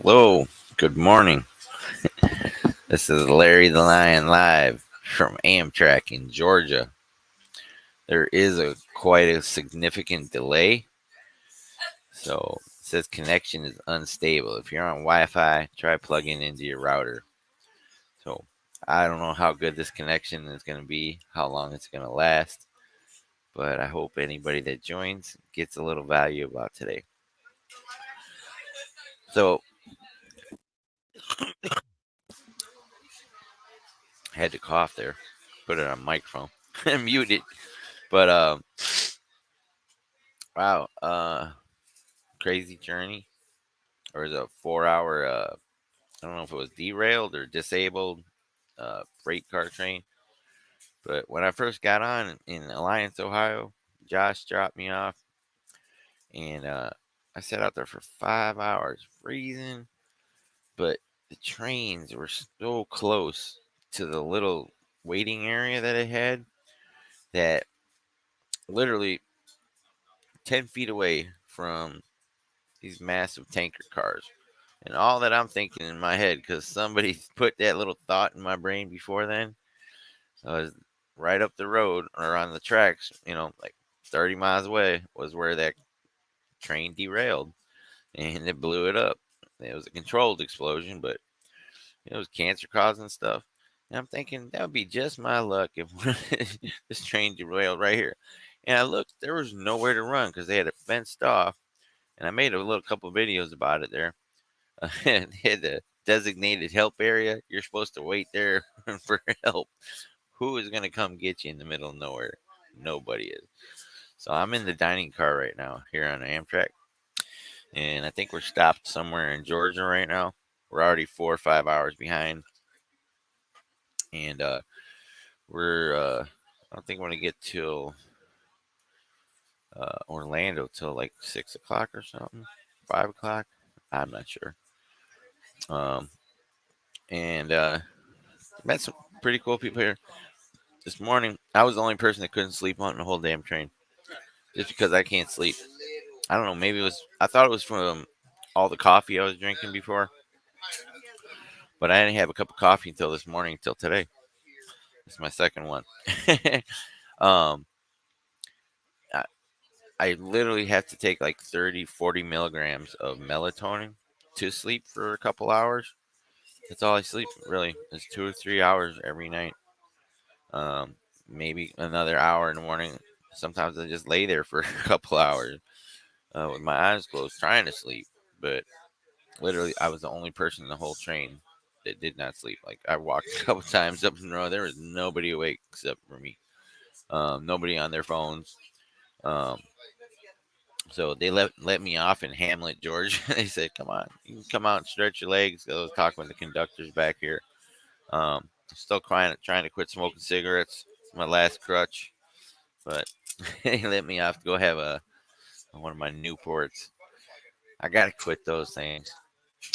Hello, good morning. This is Larry the Lion live from Amtrak in Georgia. There is quite a significant delay, so it says connection is unstable. If you're on Wi-Fi, try plugging into your router. So I don't know how good this connection is going to be, how long it's going to last, but I hope anybody that joins gets a little value about today. So I had to cough there, put it on microphone, mute it, but wow, crazy journey, or is it a 4 hour I don't know if it was derailed or disabled freight car train. But when I first got on in Alliance, Ohio, Josh dropped me off, and I sat out there for 5 hours freezing. But the trains were so close to the little waiting area that it had that literally 10 feet away from these massive tanker cars. And all that I'm thinking in my head, because somebody put that little thought in my brain before then, was right up the road or on the tracks, like 30 miles away, was where that train derailed and it blew it up. It was a controlled explosion, but it was cancer causing stuff. And I'm thinking that would be just my luck if this train derailed right here. And I looked, there was nowhere to run because they had it fenced off. And I made a little couple videos about it there. And they had the designated help area. You're supposed to wait there for help. Who is going to come get you in the middle of nowhere? Nobody is. So I'm in the dining car right now here on Amtrak. And I think we're stopped somewhere in Georgia right now. We're already 4 or 5 hours behind. And I don't think we're going to get till Orlando till like 6 o'clock or something. 5 o'clock. I'm not sure. Um, and met some pretty cool people here. This morning, I was the only person that couldn't sleep on the whole damn train. Just because I can't sleep. I don't know. Maybe it was. I thought it was from all the coffee I was drinking before, but I didn't have a cup of coffee until this morning, until today. It's my second one. um, I, I literally have to take like 30, 40 milligrams of melatonin to sleep for a couple hours. That's all I sleep, really. It's 2 or 3 hours every night. Um, Maybe another hour in the morning. Sometimes I just lay there for a couple hours with my eyes closed, trying to sleep. But literally, I was the only person in the whole train that did not sleep. Like I walked a couple times up in the row, there was nobody awake except for me. Nobody on their phones. Um, so they let me off in Hamlet, Georgia. They said, "Come on, you can come out and stretch your legs." I was talking with the conductors back here. Still trying to quit smoking cigarettes. It's my last crutch, but they let me off to go have one of my Newports. I gotta quit those things.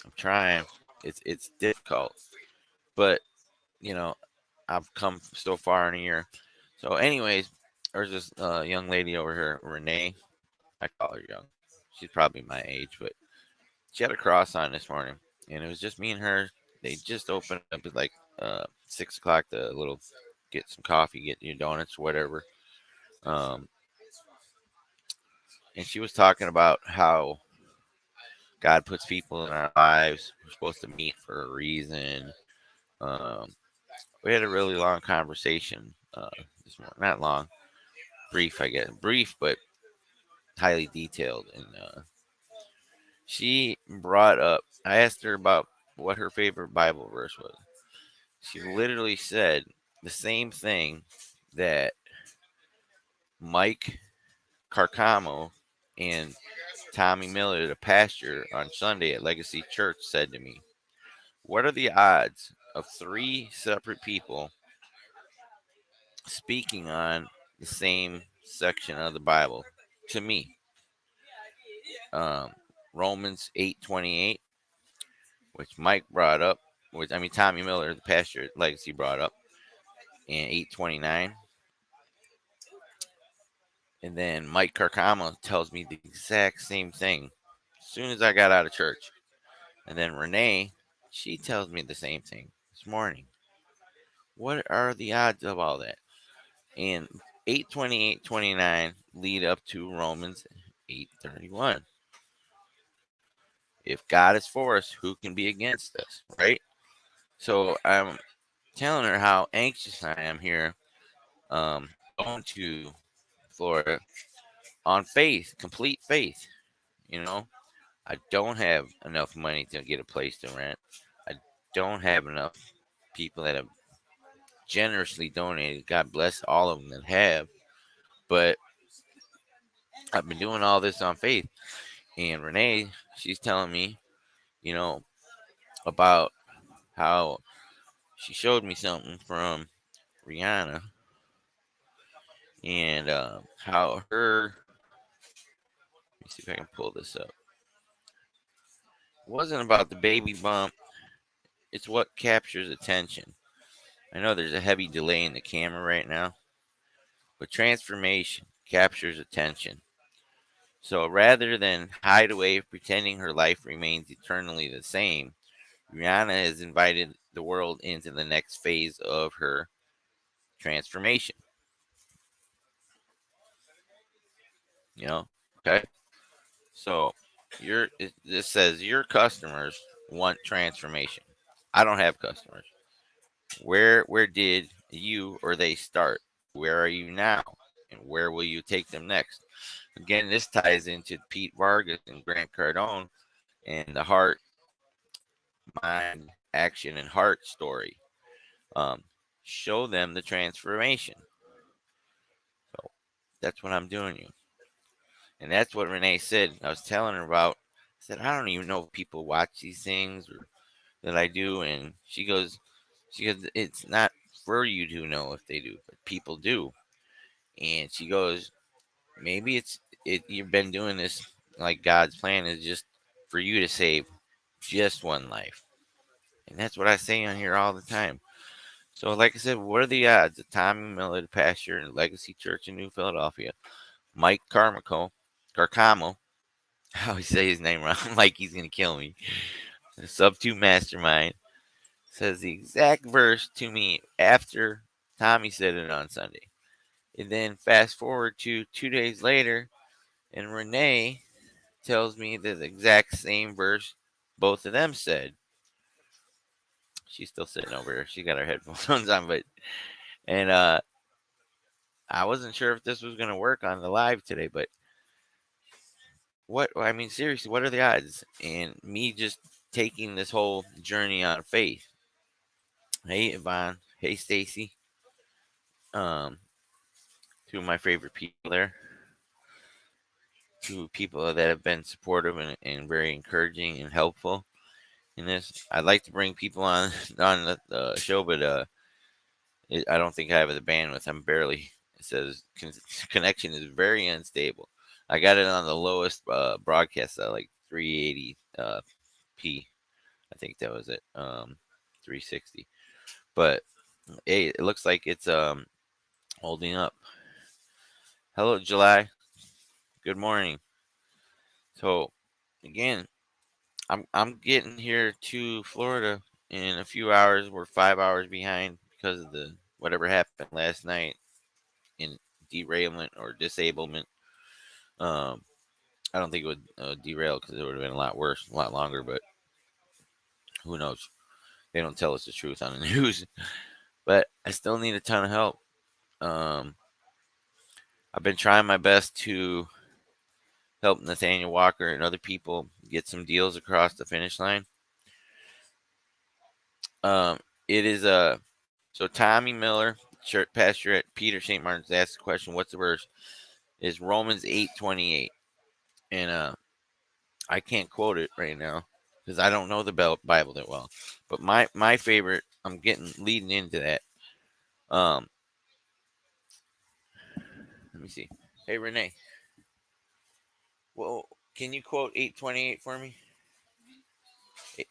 I'm trying. It's difficult, but you know I've come so far in a year. So, anyways, there's this young lady over here, Renee. I call her young. She's probably my age, but she had a cross on this morning, and it was just me and her. They just opened up at like 6 o'clock. The little get some coffee, get your donuts, whatever. Um, and she was talking about how God puts people in our lives. We're supposed to meet for a reason. Um, we had a really long conversation this morning. Not long, brief, I guess. Brief, but highly detailed. And she brought up, I asked her about what her favorite Bible verse was. She literally said the same thing that Mike Carcamo and Tommy Miller, the pastor on Sunday at Legacy Church, said to me. What are the odds of three separate people speaking on the same section of the Bible? To me, um, Romans 8:28, which Mike brought up, which I mean Tommy Miller, the pastor at Legacy, brought up, and 8:29, and then Mike Carcama tells me the exact same thing. As soon as I got out of church, And then Renee, she tells me the same thing this morning. What are the odds of all that? And 8:28:29 lead up to Romans 8:31. If God is for us, who can be against us, right? So I'm telling her how anxious I am here, going to Florida on faith, complete faith. You know, I don't have enough money to get a place to rent. I don't have enough people that have generously donated. God bless all of them that have. But I've been doing all this on faith. And Renee, she's telling me, you know, about how she showed me something from Rihanna and how her. Let me see if I can pull this up. It wasn't about the baby bump. It's what captures attention. I know there's a heavy delay in the camera right now, but transformation captures attention. So rather than hide away pretending her life remains eternally the same, Rihanna has invited the world into the next phase of her transformation. You know, okay. So this says your customers want transformation. I don't have customers. Where did you or they start? Where are you now? And where will you take them next? Again, this ties into Pete Vargas and Grant Cardone and the heart, mind, action, and heart story. Um, Show them the transformation. So that's what I'm doing you. And that's what Renee said. I was telling her about. I said, I don't even know if people watch these things or that I do. And she goes, it's not for you to know if they do, but people do. And she goes, maybe you've been doing this like God's plan is just for you to save just one life. And that's what I say on here all the time. So, like I said, what are the odds that Tommy Miller, the pastor in Legacy Church in New Philadelphia, Mike Carcamo, I always say his name wrong, like he's going to kill me, the Sub 2 Mastermind, says the exact verse to me after Tommy said it on Sunday. And then fast forward to 2 days later, and Renee tells me the exact same verse both of them said. She's still sitting over here. She got her headphones on, but and I wasn't sure if this was gonna work on the live today, but what I mean, seriously, what are the odds? And me just taking this whole journey on faith. Hey Yvonne, hey Stacy, um, two of my favorite people there, two people that have been supportive and very encouraging and helpful in this. I'd like to bring people on on the show, but I don't think I have the bandwidth. I'm barely. It says connection is very unstable. I got it on the lowest broadcast, like 380 p. I think that was it. 360. But hey, it looks like it's holding up. Hello, July. Good morning. So again, I'm getting here to Florida in a few hours. We're 5 hours behind because of the whatever happened last night in derailment or disablement. Um, I don't think it would derail because it would have been a lot worse, a lot longer. But who knows? They don't tell us the truth on the news. But I still need a ton of help. Um, I've been trying my best to help Nathaniel Walker and other people get some deals across the finish line. Um, it is so Tommy Miller, church pastor at Peter St. Martin's, asked the question, "What's the verse?" Is Romans 8:28, and I can't quote it right now because I don't know the Bible that well. But my favorite, I'm getting leading into that. Um, Let me see. Hey Renee, well, can you quote 8:28 for me? Eh,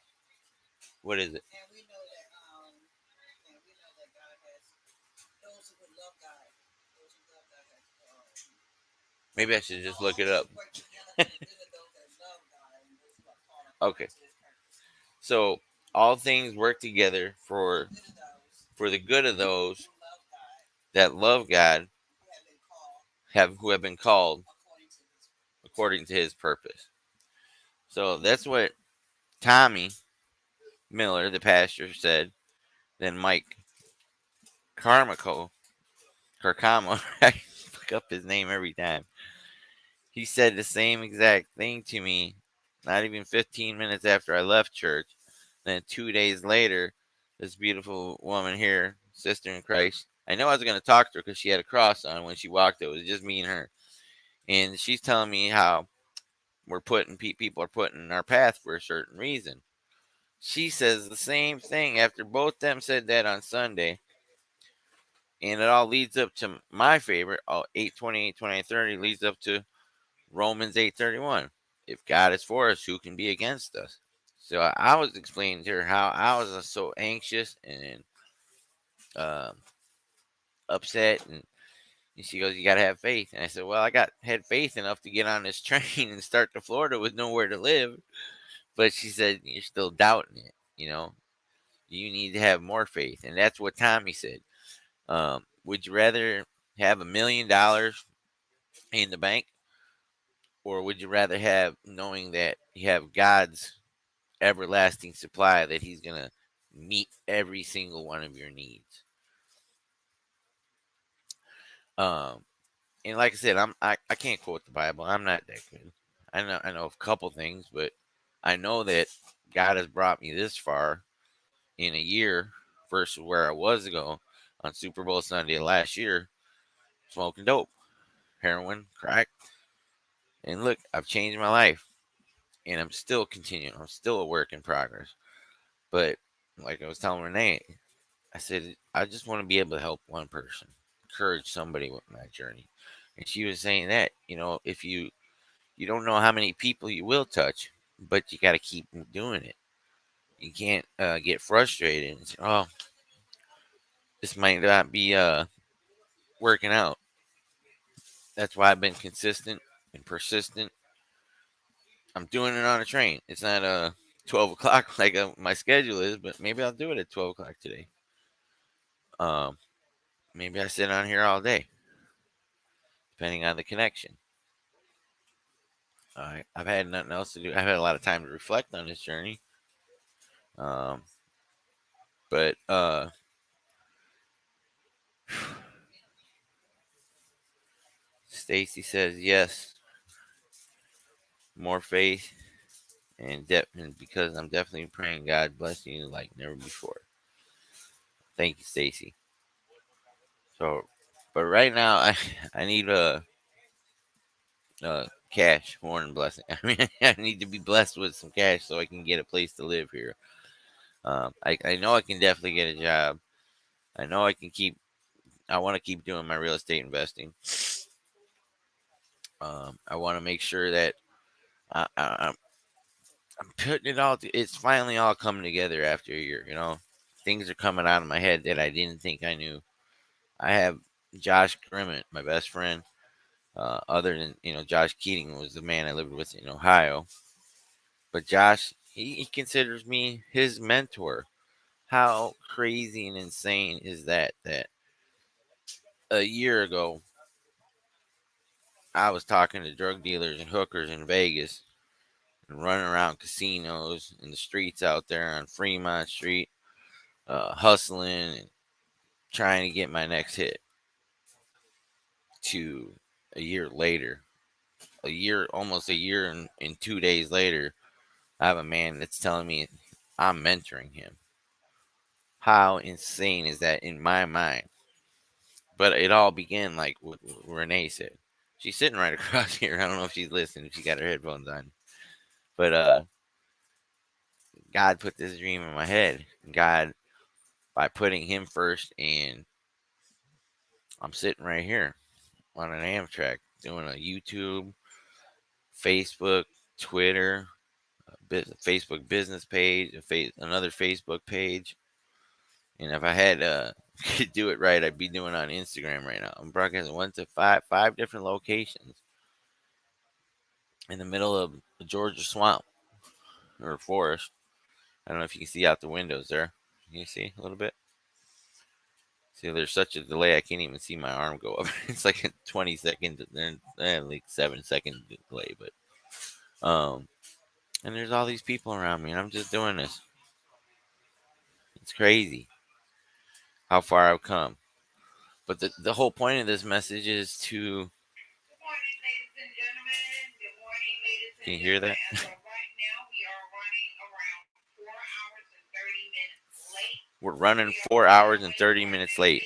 What is it? Maybe I should just look it up. Okay. So all things work together for the good of those that love God, have who have been called according to His purpose. So that's what Tommy Miller, the pastor, said. Then Mike Carmichael, Carcamo, I fuck up his name every time. He said the same exact thing to me, not even 15 minutes after I left church. Then 2 days later, this beautiful woman here, sister in Christ, I know I was going to talk to her because she had a cross on when she walked. It was just me and her. And she's telling me how people are putting in our path for a certain reason. She says the same thing after both them said that on Sunday. And it all leads up to my favorite, 8:28, 28:30 leads up to Romans 8:31. If God is for us, who can be against us? So I was explaining to her how I was so anxious and um, upset, and she goes, "You got to have faith." And I said, "Well, had faith enough to get on this train and start to Florida with nowhere to live." But she said, "You're still doubting it. You need to have more faith." And that's what Tommy said. Would you rather have $1 million in the bank, or would you rather have knowing that you have God's everlasting supply, that He's gonna meet every single one of your needs? Um, and like I said, I can't quote the Bible. I'm not that good. I know a couple things, but I know that God has brought me this far in a year versus where I was ago on Super Bowl Sunday last year, smoking dope, heroin, crack, and look, I've changed my life, and I'm still continuing. I'm still a work in progress. But like I was telling Renee, I said I just want to be able to help one person, encourage somebody with my journey. And she was saying that, if you don't know how many people you will touch, but you got to keep doing it. You can't get frustrated and say, "Oh, this might not be working out." That's why I've been consistent and persistent. I'm doing it on a train. It's not 12 o'clock like my schedule is, but maybe I'll do it at 12 o'clock today. Um, Maybe I sit on here all day, depending on the connection. I've had nothing else to do. I've had a lot of time to reflect on this journey. Um, but Stacy says yes, more faith, and because I'm definitely praying God bless you like never before. Thank you, Stacy. So, but right now I need cash more than blessing. I mean, I need to be blessed with some cash so I can get a place to live here. I know I can definitely get a job. I know I can keep. I want to keep doing my real estate investing. I want to make sure that I'm putting it all. It's finally all coming together after a year. Things are coming out of my head that I didn't think I knew. I have Josh Grimmett, my best friend. Other than Josh Keating was the man I lived with in Ohio, but Josh, he considers me his mentor. How crazy and insane is that? That a year ago, I was talking to drug dealers and hookers in Vegas and running around casinos in the streets out there on Fremont Street, hustling and trying to get my next hit. To a year later, almost a year and 2 days later, I have a man that's telling me I'm mentoring him. How insane is that in my mind? But it all began like what Renee said. She's sitting right across here. I don't know if she's listening, if she got her headphones on. But God put this dream in my head. God, by putting him first, and I'm sitting right here on an Amtrak doing a YouTube, Facebook, Twitter, Facebook business page, another Facebook page. And if I had could do it right, I'd be doing it on Instagram right now. I'm broadcasting one to five different locations in the middle of the Georgia swamp or forest, I don't know if you can see out the windows there. Can you see a little bit? See, there's such a delay. I can't even see my arm go up. It's like a 20 second, like 7 second delay. But and there's all these people around me, and I'm just doing this. It's crazy how far I've come. But the whole point of this message is to. Can you hear that? We're running 4 hours and 30 minutes late.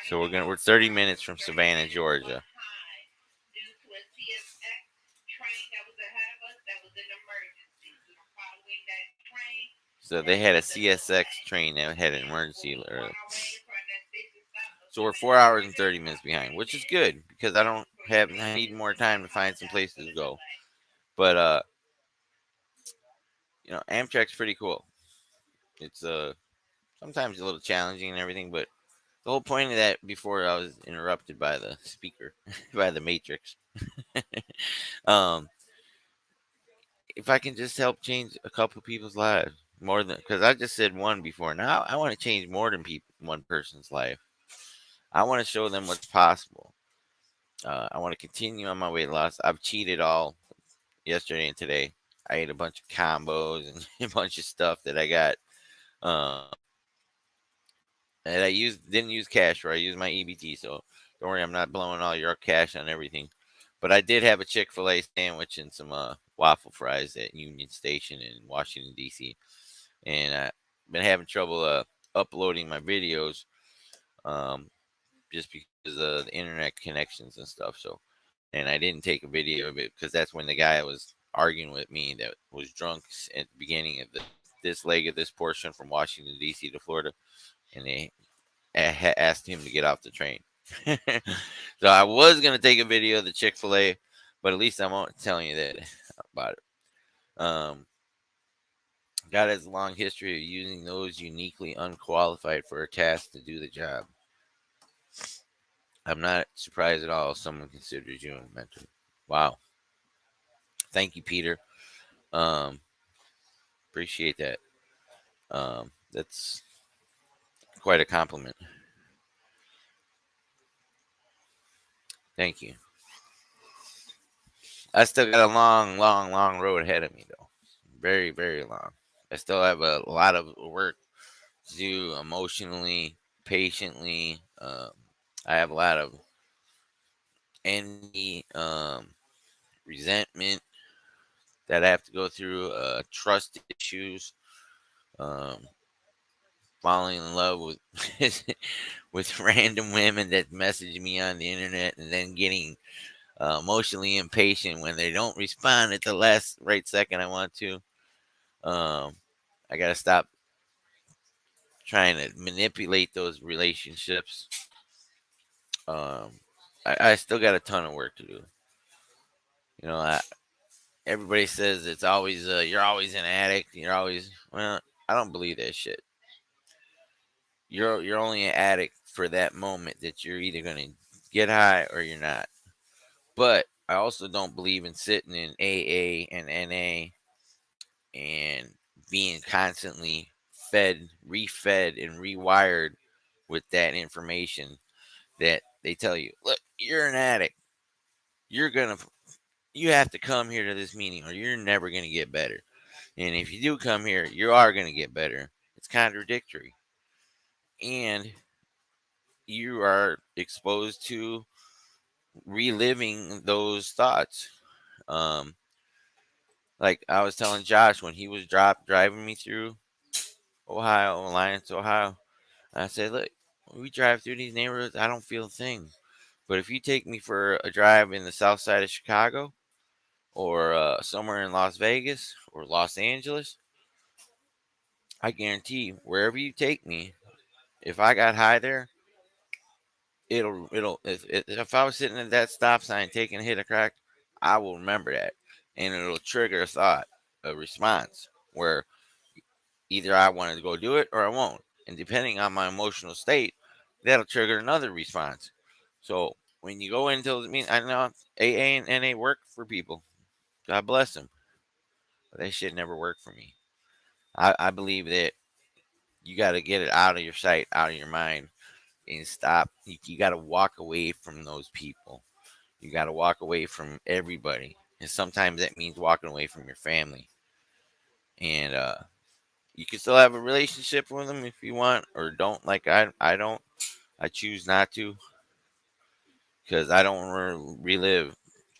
So we're 30 minutes from Savannah, Georgia. So they had a CSX train that had an emergency. So we're 4 hours and 30 minutes behind, which is good because I need more time to find some places to go. But Amtrak's pretty cool. It's sometimes a little challenging and everything, but the whole point of that before I was interrupted by the speaker, by the Matrix. um, if I can just help change a couple people's lives more than because I just said one before. Now I want to change more than one person's life. I want to show them what's possible. I want to continue on my weight loss. I've cheated all yesterday and today. I ate a bunch of combos and a bunch of stuff that I got. Uh, and didn't use cash for. I used my EBT. So don't worry, I'm not blowing all your cash on everything. But I did have a Chick-fil-A sandwich and some waffle fries at Union Station in Washington D.C. And I've been having trouble uploading my videos just because of the internet connections and stuff. So, and I didn't take a video of it because that's when the guy was arguing with me that was drunk at the beginning of this leg of this portion from Washington D.C. to Florida, and they asked him to get off the train. So I was gonna take a video of the Chick-fil-A, but at least I won't telling you that about it. God has a long history of using those uniquely unqualified for a task to do the job. I'm not surprised at all if someone considers you a mentor. Wow. Thank you, Peter. Um, Appreciate that. That's quite a compliment. Thank you. I still got a long, long, long road ahead of me, though. Very, very long. I still have a lot of work to do emotionally, patiently. I have a lot of envy, resentment that I have to go through, trust issues, um, falling in love with with random women that message me on the internet, and then getting emotionally impatient when they don't respond at the last right second I want to. I gotta stop trying to manipulate those relationships. Um, I still got a ton of work to do. You know, everybody says it's always you're always an addict. You're always I don't believe that shit. You're only an addict for that moment that you're either gonna get high or you're not. But I also don't believe in sitting in AA and NA and being constantly fed, refed, and rewired with that information that they tell you. Look, you're an addict. You're gonna you have to come here to this meeting or you're never gonna get better. And if you do come here, you are gonna get better. It's contradictory. And you are exposed to reliving those thoughts. Um, like I was telling Josh when he was driving me through Ohio, Alliance, Ohio, I said, look, when we drive through these neighborhoods, I don't feel a thing. But if you take me for a drive in the south side of Chicago or somewhere in Las Vegas or Los Angeles, I guarantee wherever you take me, if I got high there, if I was sitting at that stop sign taking a hit of crack, I will remember that, and it'll trigger a thought, a response where either I want to go do it or I won't, and depending on my emotional state, that'll trigger another response. So when you go into, I mean, I know AA and NA work for people. God bless them. But that shit never worked for me. I believe that you got to get it out of your sight, out of your mind, and stop. You got to walk away from those people. You got to walk away from everybody. And sometimes that means walking away from your family. And you can still have a relationship with them if you want, or don't. Like I don't. I choose not to because I don't want to relive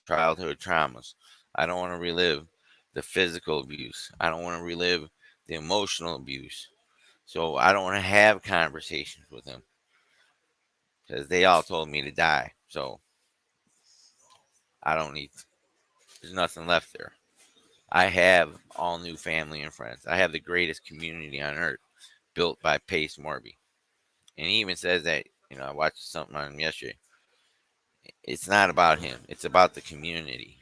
childhood traumas. I don't want to relive the physical abuse. I don't want to relive the emotional abuse. So I don't want to have conversations with them because they all told me to die. So I don't need. There's nothing left there. I have all new family and friends. I have the greatest community on earth built by Pace Morby. And he even says that, I watched something on him yesterday. It's not about him, it's about the community.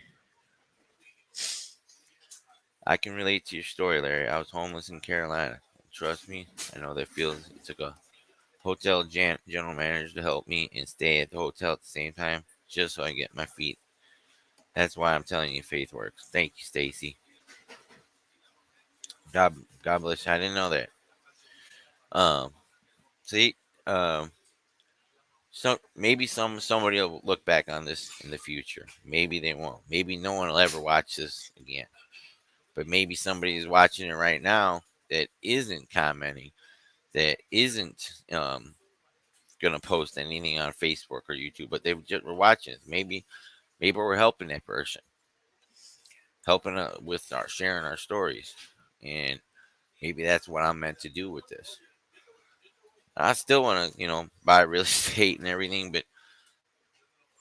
I can relate to your story, Larry. I was homeless in Carolina. Trust me, I know that feels. It took a hotel general manager to help me and stay at the hotel at the same time just so I get my feet. That's why I'm telling you, faith works. Thank you, Stacy. God, God bless you. I didn't know that. Um, see, um, so maybe somebody will look back on this in the future. Maybe they won't. Maybe no one will ever watch this again. But maybe somebody is watching it right now that isn't commenting, that isn't gonna post anything on Facebook or YouTube, but they just were watching it. Maybe we're helping that person, helping with our sharing our stories, and maybe that's what I'm meant to do with this. I still want to, buy real estate and everything, but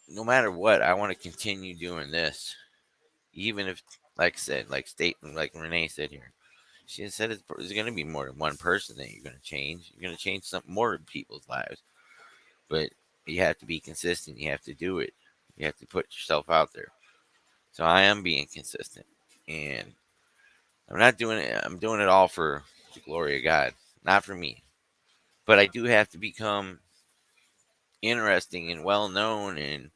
no matter what, I want to continue doing this, even if, like I said, like Renee said here, she said it's going to be more than one person that you're going to change. You're going to change some more people's lives, but you have to be consistent. You have to do it. You have to put yourself out there. So I am being consistent, and I'm not doing it. I'm doing it all for the glory of God, not for me. But I do have to become interesting and well known and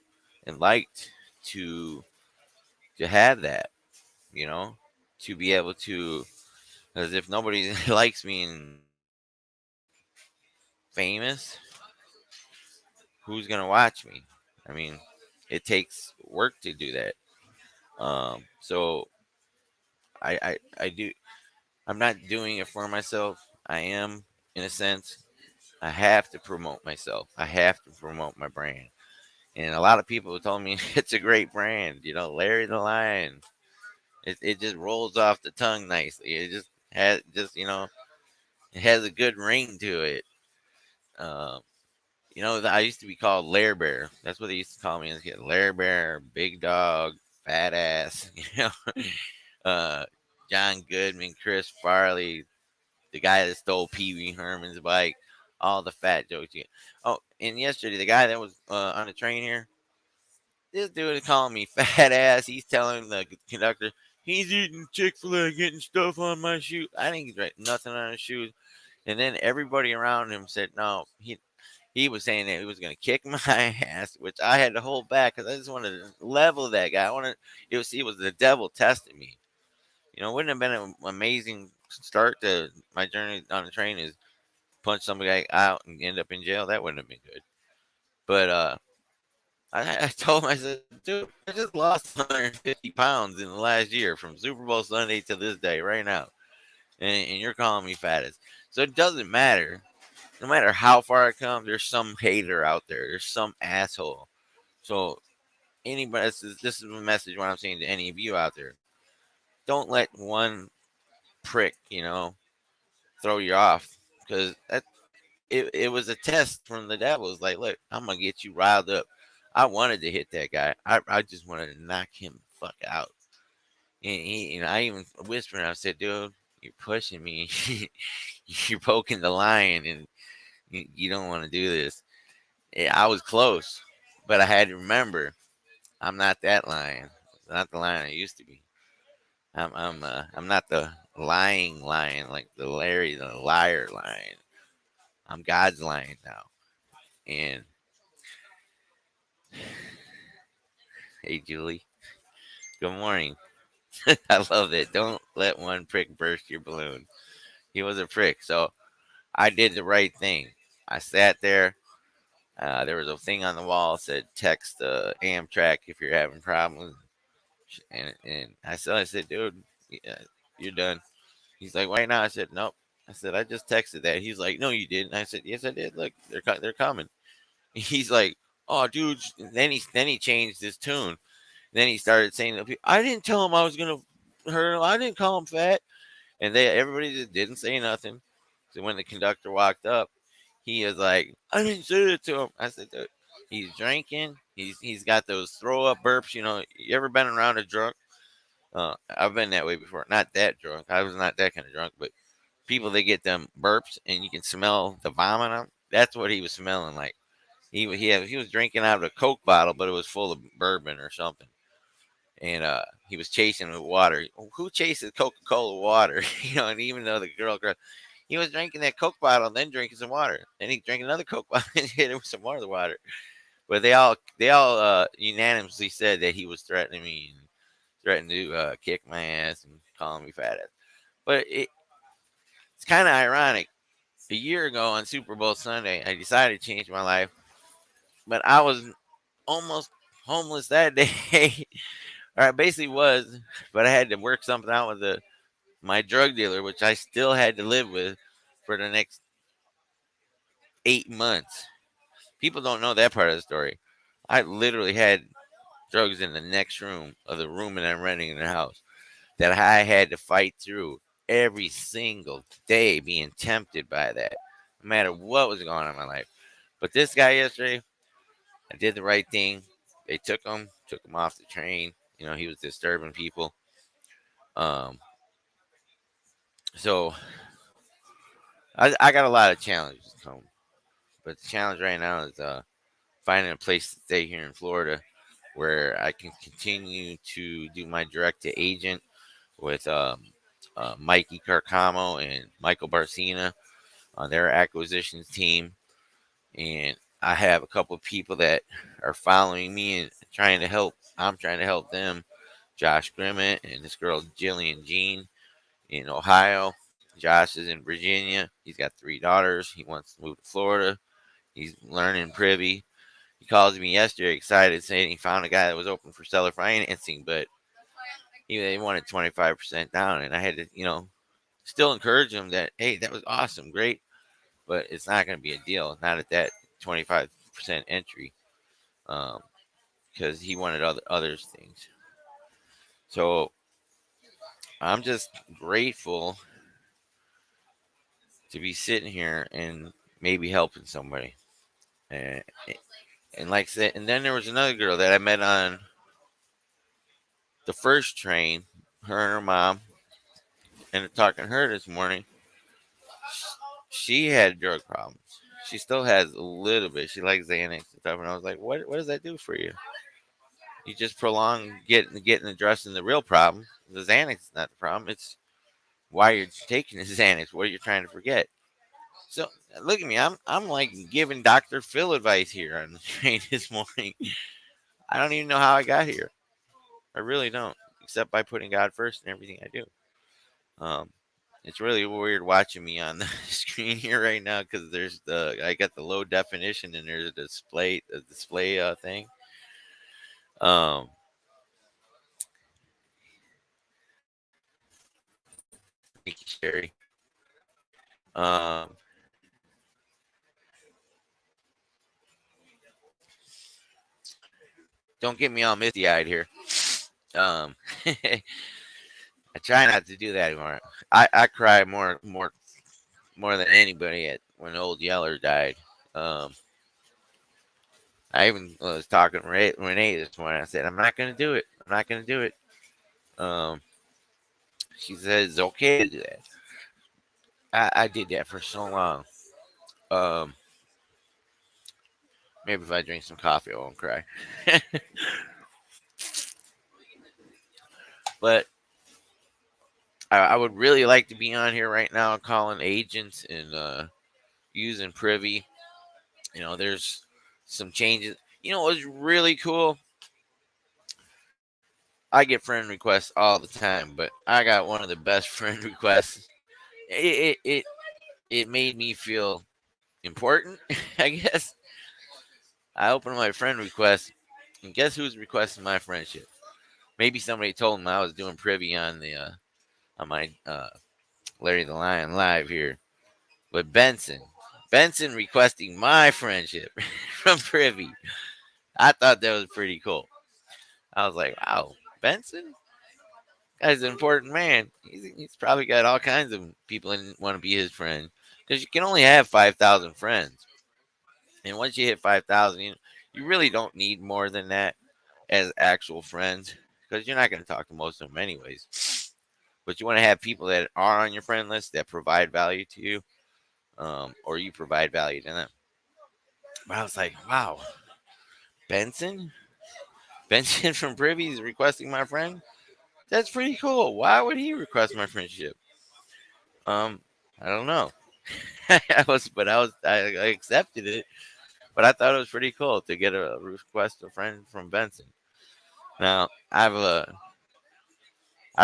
liked to have that, you know, to be able to. Because if nobody likes me and famous, who's gonna watch me? I mean, it takes work to do that. So I do. I'm not doing it for myself. I am, in a sense. I have to promote myself. I have to promote my brand. And a lot of people told me it's a great brand. Larry the Lion. It just rolls off the tongue nicely. It just has it has a good ring to it. Um, I used to be called Lair Bear. That's what they used to call me as a kid. Lair Bear, big dog, fat ass. uh, John Goodman, Chris Farley, the guy that stole Pee Wee Herman's bike, all the fat jokes. Oh, and yesterday the guy that was on the train here, this dude is calling me fat ass. He's telling the conductor he's eating Chick-fil-A, getting stuff on my shoe. I didn't get nothing on his shoes. And then everybody around him said no. He was saying that he was going to kick my ass, which I had to hold back because I just wanted to level that guy. It was the devil testing me. Wouldn't have been an amazing start to my journey on the train is punch somebody out and end up in jail. That wouldn't have been good. But I told him, I said, dude, I just lost 150 pounds in the last year from Super Bowl Sunday to this day right now. And you're calling me fattest. So it doesn't matter. No matter how far I come, there's some hater out there. There's some asshole. So anybody, this is a message what I'm saying to any of you out there. Don't let one prick, throw you off. Because it was a test from the devil. It's like, look, I'm going to get you riled up. I wanted to hit that guy. I just wanted to knock him fuck out. And I even whispered, I said, dude, you're pushing me. You're poking the lion, and you don't want to do this. Yeah, I was close, but I had to remember I'm not that lion. I'm not the lion I used to be. I'm not the lying lion like the Larry the liar lion. I'm God's lion now, and Hey, Julie. Good morning. I love it. Don't let one prick burst your balloon. He was a prick. So I did the right thing. I sat there. There was a thing on the wall that said text Amtrak if you're having problems. And I said, dude, yeah, you're done. He's like, right now. I said, nope. I said, I just texted that. He's like, no, you didn't. I said, yes, I did. Look, they're coming. He's like, oh, dude. Then he changed his tune. Then he started saying to people, I didn't tell him I was gonna hurt him. I didn't call him fat. And everybody just didn't say nothing. So when the conductor walked up, he was like, I didn't say it to him. I said, dude, he's drinking. He's got those throw up burps. You ever been around a drunk? I've been that way before. Not that drunk. I was not that kind of drunk, but people that get them burps and you can smell the vomit on 'em. That's what he was smelling like. He was drinking out of a Coke bottle, but it was full of bourbon or something. And he was chasing with water. Who chases Coca Cola water? And even though the girl, he was drinking that Coke bottle, and then drinking some water. Then he drank another Coke bottle and hit it with some more of the water. But they all unanimously said that he was threatening me and threatened to kick my ass and calling me fat ass. But it's kind of ironic. A year ago on Super Bowl Sunday, I decided to change my life, but I was almost homeless that day. Or I basically was, but I had to work something out with my drug dealer, which I still had to live with for the next 8 months. People don't know that part of the story. I literally had drugs in the next room of the room that I'm renting in the house that I had to fight through every single day, being tempted by that, no matter what was going on in my life. But this guy yesterday, I did the right thing. They took him off the train. He was disturbing people. Um, so I got a lot of challenges at home, but the challenge right now is finding a place to stay here in Florida where I can continue to do my direct to agent with Mikey Carcamo and Michael Barcina on their acquisitions team. And I have a couple of people that are following me and trying to help. I'm trying to help them. Josh Grimmett and this girl Jillian Jean in Ohio. Josh is in Virginia. He's got 3 daughters. He wants to move to Florida. He's learning privy. He calls me yesterday excited saying he found a guy that was open for seller financing, but they wanted 25% down. And I had to, still encourage him that, hey, that was awesome, great, but it's not going to be a deal. Not at that 25% entry because he wanted others things. So I'm just grateful to be sitting here and maybe helping somebody. And, and like I said, and then there was another girl that I met on the first train, her and her mom, and talking to her this morning. She had drug problems. She still has a little bit. She likes Xanax and stuff. And I was like, what does that do for you? You just prolong getting addressing the real problem. The Xanax is not the problem. It's why you're taking the Xanax. What are you trying to forget? So look at me. I'm like giving Dr. Phil advice here on the train this morning. I don't even know how I got here. I really don't, except by putting God first in everything I do. Um, it's really weird watching me on the screen here right now because I got the low definition and there's a display thing. Um, Thank you, Sherry. Um, don't get me all misty eyed here. Um, I try not to do that anymore. I cry more than anybody when old Yeller died. Um, I even was talking to Renee this morning. I said, I'm not going to do it. I'm not going to do it. Um, she says it's okay to do that. I did that for so long. Um, Maybe if I drink some coffee, I won't cry. But I would really like to be on here right now calling agents and using Privy. There's some changes. You know, it was really cool. I get friend requests all the time, but I got one of the best friend requests. It made me feel important. I guess I opened my friend request, and guess who's requesting my friendship? Maybe somebody told him I was doing privy on the on my Larry the Lion live here, but Benson requesting my friendship from privy. I thought that was pretty cool. I was like, wow, Benson, guy's an important man. He's probably got all kinds of people that want to be his friend because you can only have 5,000 friends, and once you hit 5,000, you really don't need more than that as actual friends because you're not going to talk to most of them anyways. But you want to have people that are on your friend list that provide value to you, or you provide value to them. But I was like, wow, Benson, Benson from Privy is requesting my friend. That's pretty cool. Why would he request my friendship? Um, I don't know. I accepted it, but I thought it was pretty cool to get a request a friend from Benson. Now I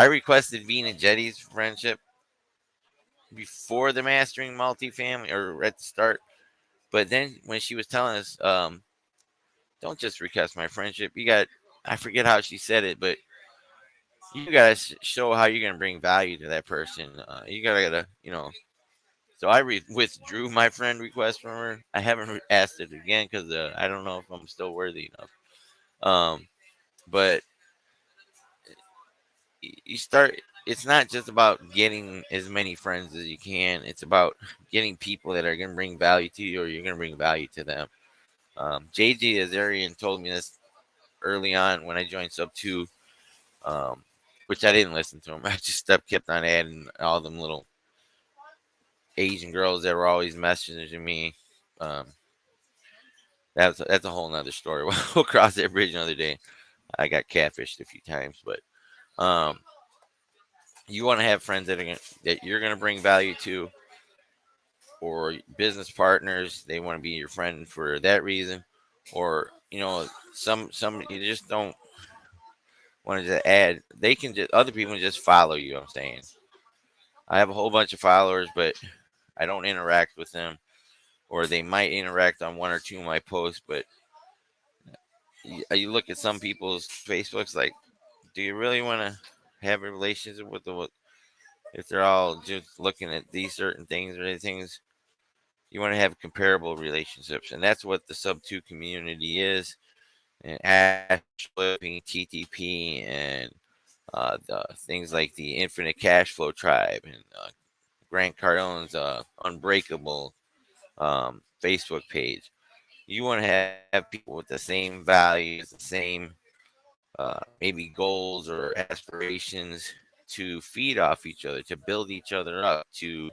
requested Vina Jetty's friendship before the mastering multifamily or at the start, but then when she was telling us, don't just request my friendship. You got, I forget how she said it, but you gotta show how you're gonna bring value to that person. You gotta, So I withdrew my friend request from her. I haven't asked it again because I don't know if I'm still worthy enough. Um, but you start. It's not just about getting as many friends as you can. It's about getting people that are going to bring value to you, or you're going to bring value to them. JJ Azarian told me this early on when I joined Sub Two, um, which I didn't listen to him. I just kept on adding all them little Asian girls that were always messaging me. Um, that's a whole nother story. We'll cross that bridge another day. I got catfished a few times, but um, you want to have friends that you're gonna bring value to, or business partners. They want to be your friend for that reason, or some you just don't want to just add. They can just other people can just follow you. I'm saying I have a whole bunch of followers, but I don't interact with them, or they might interact on one or two of my posts, but you look at some people's Facebooks like, do you really want to have a relationship with the if they're all just looking at these certain things or these things? You want to have comparable relationships, and that's what the sub two community is. And Ash flipping, TTP, and the things like the Infinite Cash Flow Tribe and Grant Cardone's Unbreakable Facebook page. You want to have people with the same values, the same maybe goals or aspirations to feed off each other, to build each other up, to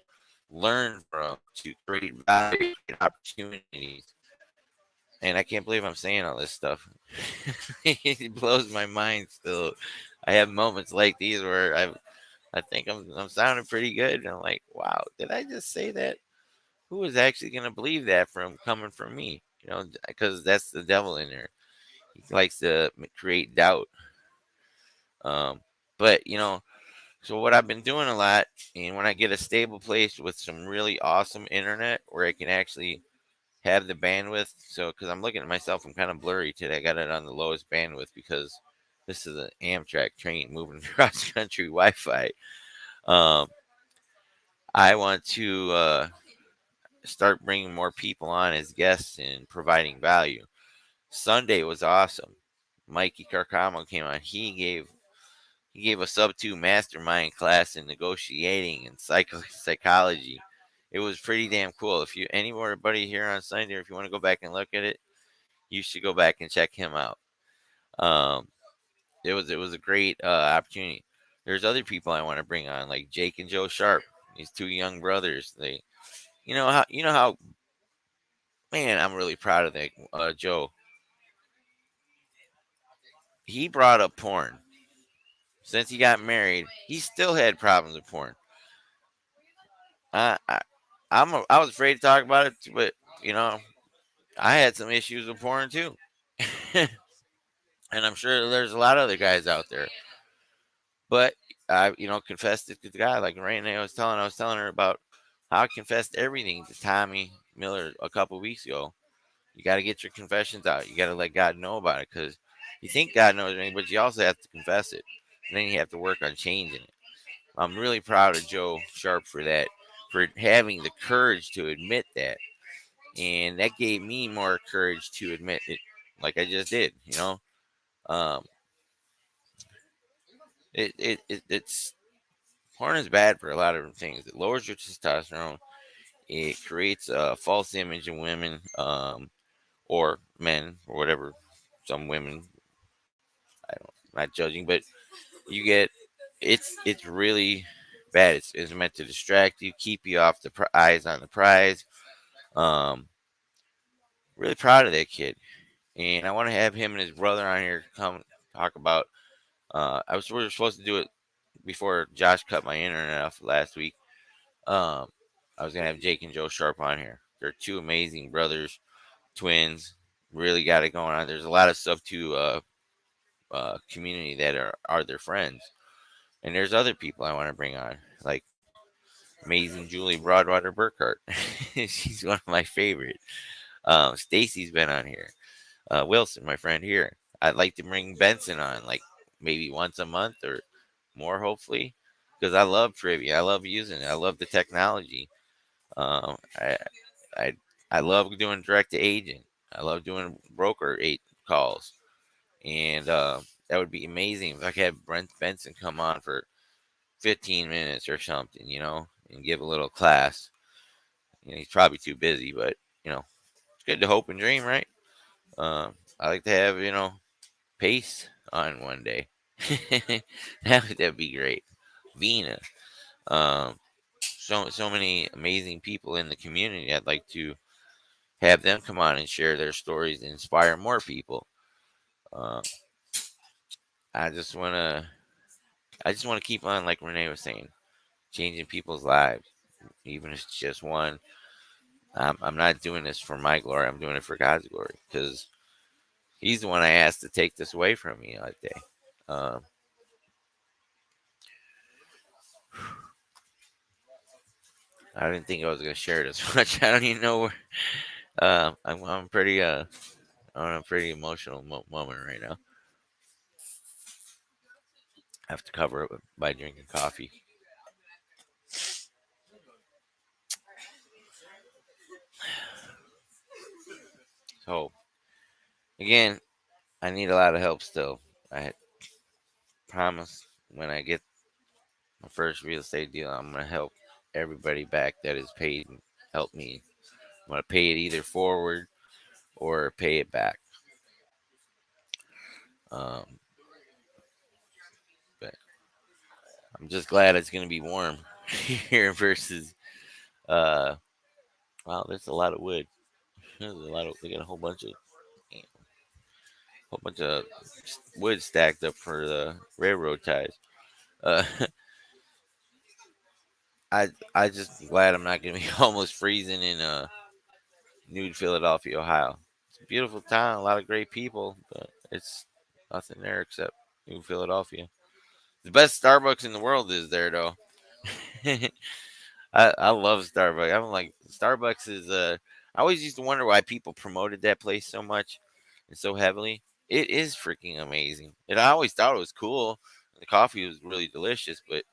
learn from, to create value, create opportunities. And I can't believe I'm saying all this stuff. It blows my mind still. I have moments like these where I think I'm sounding pretty good. And I'm like, wow, did I just say that? Who is actually going to believe that from coming from me? Because that's the devil in there. He likes to create doubt. But so what I've been doing a lot, and when I get a stable place with some really awesome internet where I can actually have the bandwidth. So because I'm looking at myself, I'm kind of blurry today. I got it on the lowest bandwidth because this is an Amtrak train moving across country Wi-Fi. Um, I want to start bringing more people on as guests and providing value. Sunday was awesome. Mikey Carcamo came on. He gave a sub two mastermind class in negotiating and psychology. It was pretty damn cool. If you anybody here on Sunday, or if you want to go back and look at it, you should go back and check him out. Um, it was a great opportunity. There's other people I want to bring on, like Jake and Joe Sharp. These two young brothers. You know how man, I'm really proud of that Joe. He brought up porn since he got married. He still had problems with porn. I, I I was afraid to talk about it, but you know I had some issues with porn too. And I'm sure there's a lot of other guys out there. But I, confessed it to the guy. Like Rainey I was telling her about how I confessed everything to Tommy Miller a couple weeks ago. You got to get your confessions out. You got to let God know about it, because you think God knows everything, but you also have to confess it. And then you have to work on changing it. I'm really proud of Joe Sharp for that, for having the courage to admit that. And that gave me more courage to admit it, like I just did. Um, it's porn is bad for a lot of things. It lowers your testosterone. It creates a false image of women, or men, or whatever. Some women, I don't, not judging, but you get, it's really bad. It's meant to distract you, keep you off the eyes on the prize. Um, really proud of that kid, and I want to have him and his brother on here come talk about. We were supposed to do it before Josh cut my internet off last week. Um, I was gonna have Jake and Joe Sharp on here. They're two amazing brothers, twins. Really got it going on. There's a lot of stuff to community that are their friends, and there's other people I want to bring on, like amazing Julie Broadwater Burkhart. She's one of my favorite. Stacy's been on here. Wilson, my friend here. I'd like to bring Benson on, like maybe once a month or more, hopefully, because I love trivia. I love using it. I love the technology. Um, I, I I love doing direct to agent. I love doing broker eight calls, and that would be amazing if I could have Brent Benson come on for 15 minutes or something, and give a little class. He's probably too busy, but it's good to hope and dream, right? I like to have Pace on one day. That'd be great. Vina. Um, so many amazing people in the community. I'd like to have them come on and share their stories and inspire more people. Uh, I just wanna keep on, like Renee was saying, changing people's lives, even if it's just one. I'm not doing this for my glory. I'm doing it for God's glory, because He's the one I asked to take this away from me that day. Um, I didn't think I was going to share this much. I don't even know where. I'm pretty on a pretty emotional moment right now. I have to cover it by drinking coffee. So again, I need a lot of help still. I promise when I get my first real estate deal, I'm gonna help everybody back that is paid and help me. I'm gonna pay it either forward or pay it back. Um, but I'm just glad it's gonna be warm here versus wow, there's a lot of wood. There's a lot of, they got a whole bunch of wood stacked up for the railroad ties. Uh, I just glad I'm not gonna be almost freezing in New Philadelphia, Ohio. It's a beautiful town, a lot of great people, but it's nothing there except New Philadelphia. The best Starbucks in the world is there, though. I love Starbucks. I'm like, Starbucks is. I always used to wonder why people promoted that place so much and so heavily. It is freaking amazing, and I always thought it was cool. The coffee was really delicious, but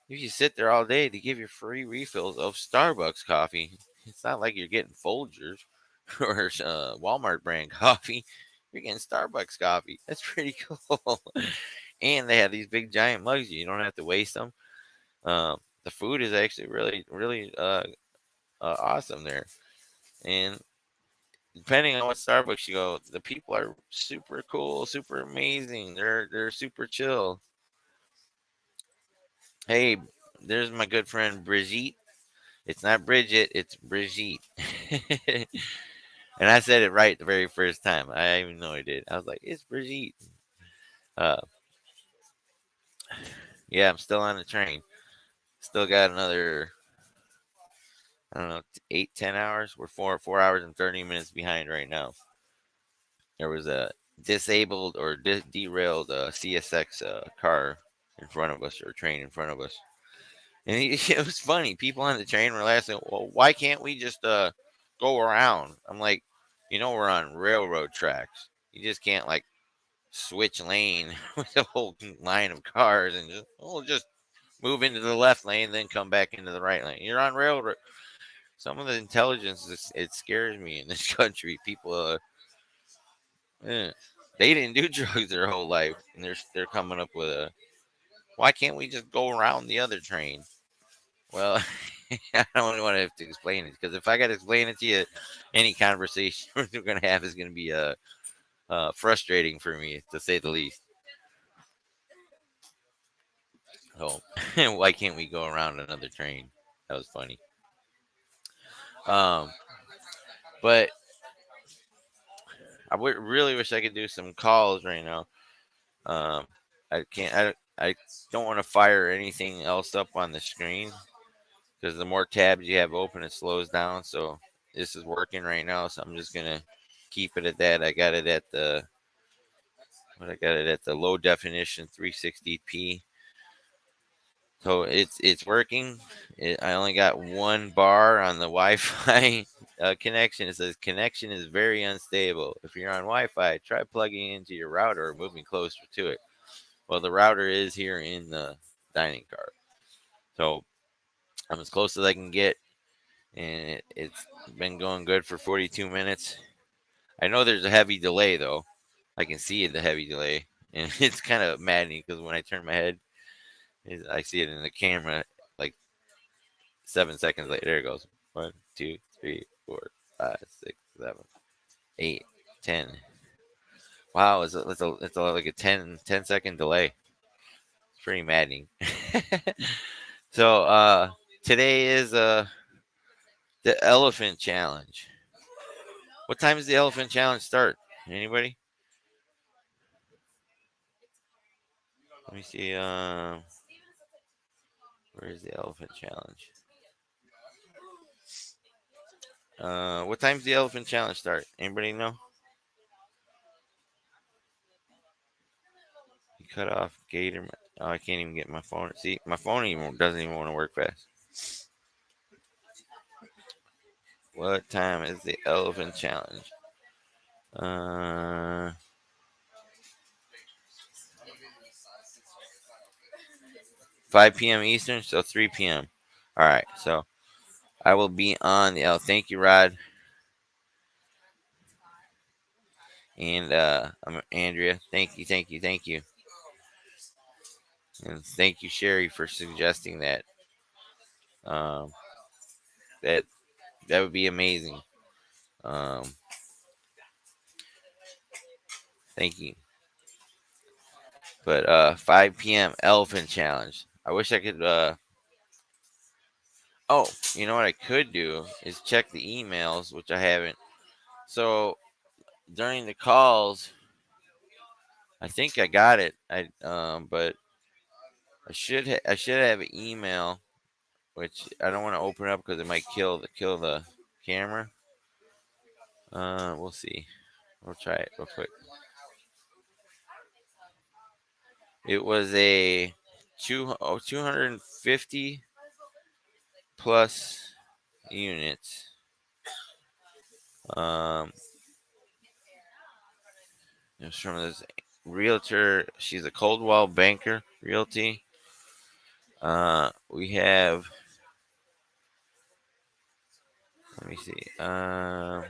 if you sit there all day, they give you free refills of Starbucks coffee. It's not like you're getting Folgers or Walmart brand coffee. You're getting Starbucks coffee. That's pretty cool. And they have these big giant mugs. You don't have to waste them. The food is actually really, really awesome there. And depending on what Starbucks you go, the people are super cool, super amazing. They're super chill. Hey, there's my good friend Brigitte. It's not Bridget, it's Brigitte. And I said it right the very first time. I even know I did. I was like, it's Brigitte. Uh, yeah, I'm still on the train. Still got another, I don't know, 8, 10 hours. We're 4 hours and 30 minutes behind right now. there was a disabled or derailed CSX car in front of us, or train in front of us. And it was funny. People on the train were laughing. Well, why can't we just go around? I'm like, we're on railroad tracks. You just can't like switch lane with a whole line of cars and just move into the left lane, then come back into the right lane. You're on railroad. Some of the intelligence, it scares me in this country. People, eh, they didn't do drugs their whole life, and they're coming up with a. Why can't we just go around the other train? Well, I don't want to have to explain it, because if I got to explain it to you, any conversation we're going to have is going to be frustrating for me, to say the least. So, why can't we go around another train? That was funny. Um, but really wish I could do some calls right now. Um, I can't. I don't want to fire anything else up on the screen, because the more tabs you have open, it slows down. So this is working right now, so I'm just gonna keep it at that. I got it at the low definition 360p. So it's working. I only got one bar on the Wi-Fi connection. It says connection is very unstable. If you're on Wi-Fi, try plugging into your router or moving closer to it. Well, the router is here in the dining car, so I'm as close as I can get, and it's been going good for 42 minutes. I know there's a heavy delay though. I can see the heavy delay, and it's kind of maddening, because when I turn my head, I see it in the camera like 7 seconds later. There it goes. 1, 2, 3, 4, 5, 6, 7, 8, 10. Wow, it's like a 10 second delay. It's pretty maddening. So today is the elephant challenge. What time does the elephant challenge start? Anybody? Let me see. Where is the elephant challenge? What time's the elephant challenge start? Anybody know? You cut off Gator. Oh, I can't even get my phone. See, my phone doesn't even want to work fast. What time is the elephant challenge? Uh, 5 p.m. Eastern, so 3 p.m. All right, so I will be on the. Thank you, Rod, and I'm Andrea. Thank you, thank you, thank you, and thank you, Sherry, for suggesting that. Um, that that would be amazing. Um, thank you. But 5 p.m. elephant challenge. I wish I could. Oh, you know what I could do is check the emails, which I haven't. So during the calls, I think I got it. But I should have an email, which I don't want to open up because it might kill the camera. We'll see. We'll try it real quick. It was a 250 plus units. Um, it was from this realtor. She's a Coldwell Banker Realty. We have. Let me see. No,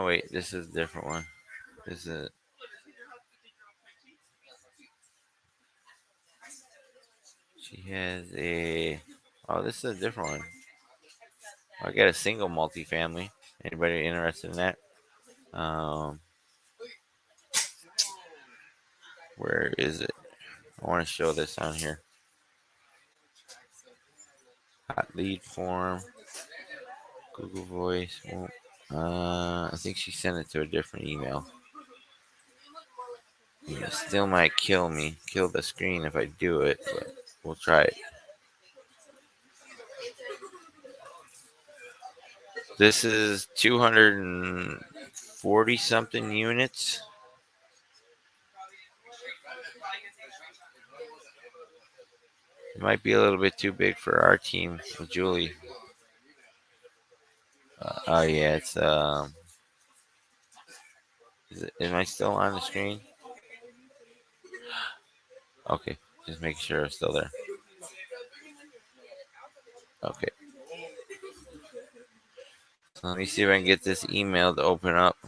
wait. This is a different one. This is. She has a. Oh, this is a different one. I got a single multifamily. Anybody interested in that? Um, where is it? I want to show this on here. Hot lead form. Google Voice. I think she sent it to a different email. It still might kill the screen if I do it, but we'll try it. This is 240 40 something units. It might be a little bit too big for our team with Julie. Oh yeah, it's am I still on the screen? Okay, just make sure I'm still there. Okay. So let me see if I can get this email to open up.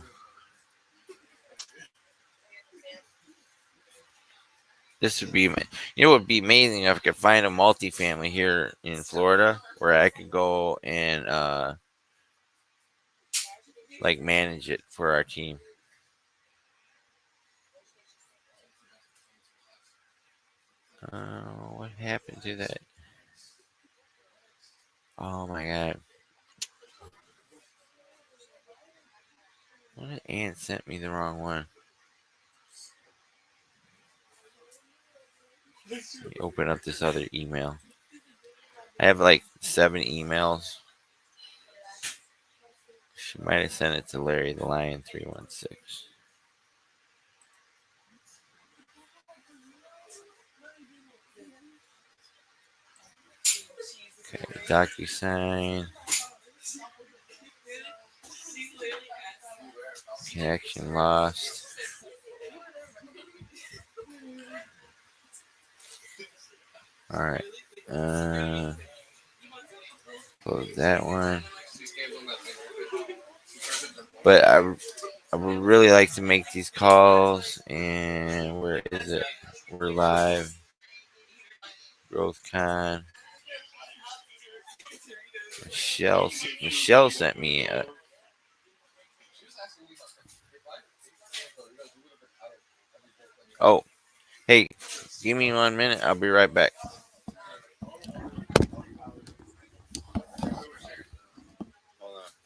This would be, what would be amazing if I could find a multifamily here in Florida where I could go and like manage it for our team. What happened to that? Oh my god! What if Aunt sent me the wrong one? Let me open up this other email. I have like 7 emails. She might have sent it to Larry the Lion 316. Okay, DocuSign. Connection lost. All right. Close that one. But I would really like to make these calls. And where is it? We're live. GrowthCon. Michelle sent me a. Oh, hey, give me 1 minute. I'll be right back. Hold on.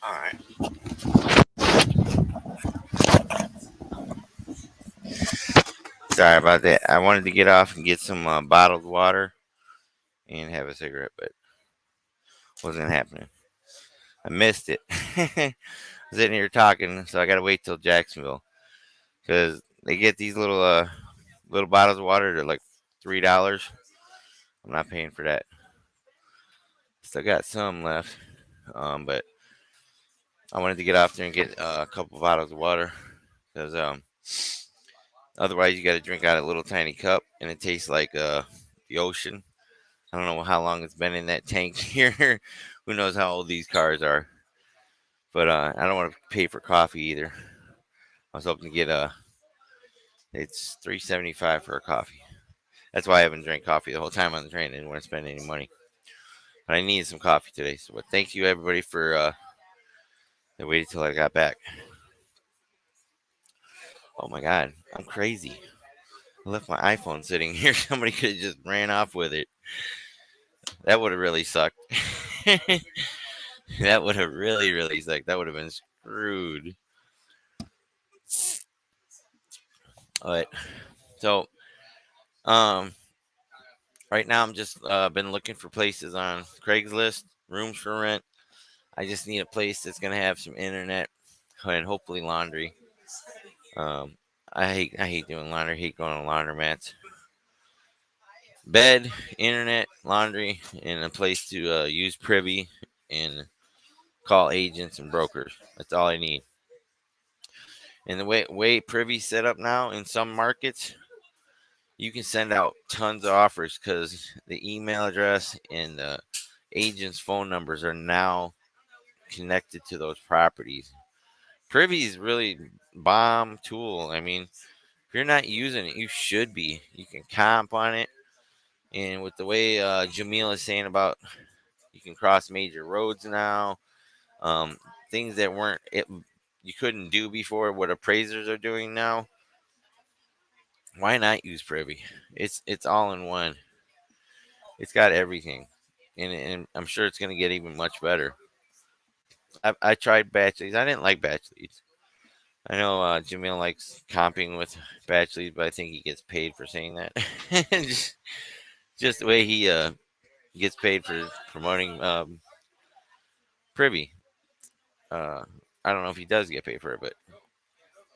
All right. Sorry about that. I wanted to get off and get some bottled water and have a cigarette, but wasn't happening. I missed it. I was sitting here talking, so I got to wait till Jacksonville because they get these little bottles of water. They're like $3. I'm not paying for that. Still got some left, but I wanted to get off there and get a couple bottles of water because otherwise you got to drink out of a little tiny cup and it tastes like the ocean. I don't know how long it's been in that tank here. Who knows how old these cars are? But I don't want to pay for coffee either. I was hoping to get it's $3.75 for a coffee. That's why I haven't drank coffee the whole time on the train. I didn't want to spend any money, but I needed some coffee today. So, but thank you everybody for they waited till I got back. Oh my God, I'm crazy. I left my iPhone sitting here. Somebody could have just ran off with it. That would have really sucked. That would have really sucked. That would have been screwed. All right. So, um, right now I'm just been looking for places on Craigslist, rooms for rent. I just need a place that's gonna have some internet and hopefully laundry. Um, I hate doing laundry. I hate going to laundromats. Bed, internet, laundry, and a place to use Privy and call agents and brokers. That's all I need. And the way Privy's set up now in some markets, you can send out tons of offers because the email address and the agent's phone numbers are now connected to those properties. Privy is really bomb tool. I mean, if you're not using it, you should be. You can comp on it, and with the way Jamil is saying about you can cross major roads now, um, things that weren't you couldn't do before, what appraisers are doing now. Why not use Privy? It's all in one. It's got everything, and I'm sure it's going to get even much better. I tried batch leads. I didn't like batch leads. I know Jamil likes comping with batch leads, but I think he gets paid for saying that. just the way he gets paid for promoting Privy. Uh, I don't know if he does get paid for it, but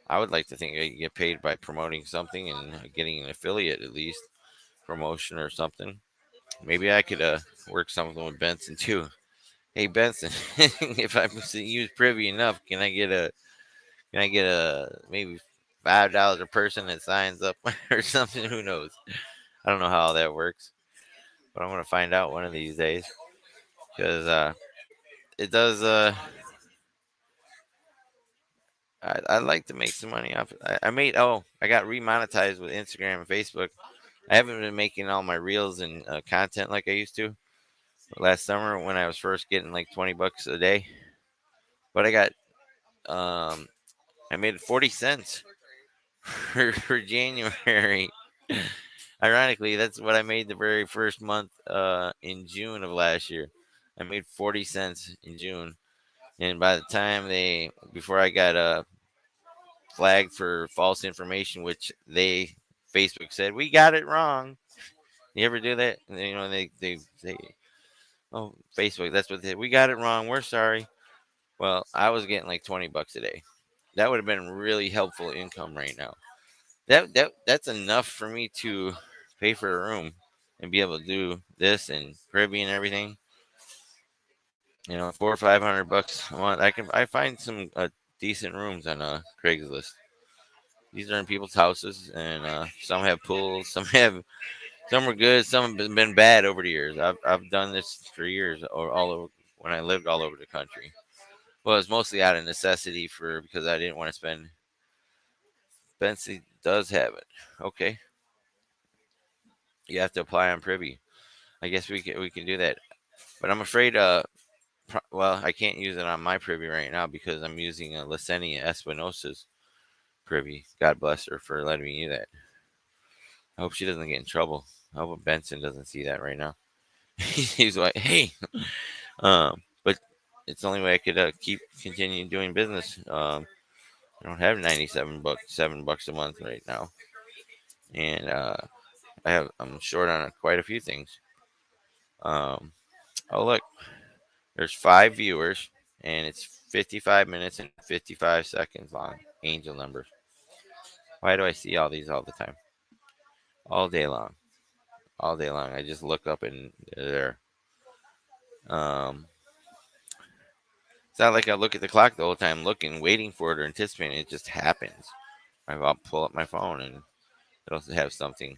I would like to think I get paid by promoting something and getting an affiliate at least promotion or something. Maybe I could work something with Benson too. Hey Benson, if I use Privy enough, can I get a maybe $5 a person that signs up or something? Who knows? I don't know how that works, but I'm gonna find out one of these days because it does. I like to make some money off it. I got remonetized with Instagram and Facebook. I haven't been making all my reels and content like I used to last summer when I was first getting like $20 a day. But um I made 40 cents for January. Ironically, that's what I made the very first month in June of last year. I made 40 cents in June. And by the time before I got flagged for false information, which Facebook said, we got it wrong. You ever do that? And, they oh, Facebook, that's what we got it wrong. We're sorry. Well, I was getting like $20 a day. That would have been really helpful income right now. That's enough for me to pay for a room and be able to do this and Caribbean and everything. 400 or 500 bucks a month. I find some decent rooms on Craigslist. These are in people's houses, and some have pools, some are good, some have been bad over the years. I've done this for years, or all over when I lived all over the country. Well, it's mostly out of necessity because I didn't want to spend. Bensley does have it. Okay, you have to apply on Privy. I guess we can do that, but I'm afraid well, I can't use it on my privy right now because I'm using a Lasenia Espinosa's privy. God bless her for letting me use that. I hope she doesn't get in trouble. I hope Benson doesn't see that right now. He's like, hey, but it's the only way I could keep continuing doing business. I don't have 97 bucks, $7 a month right now, and I'm short on quite a few things. Um, oh look, there's 5 viewers, and it's 55 minutes and 55 seconds long. Angel numbers. Why do I see all these all the time? All day long, all day long. I just look up and they're there. It's not like I look at the clock the whole time, looking, waiting for it or anticipating. It just happens. I'll pull up my phone and it'll have something.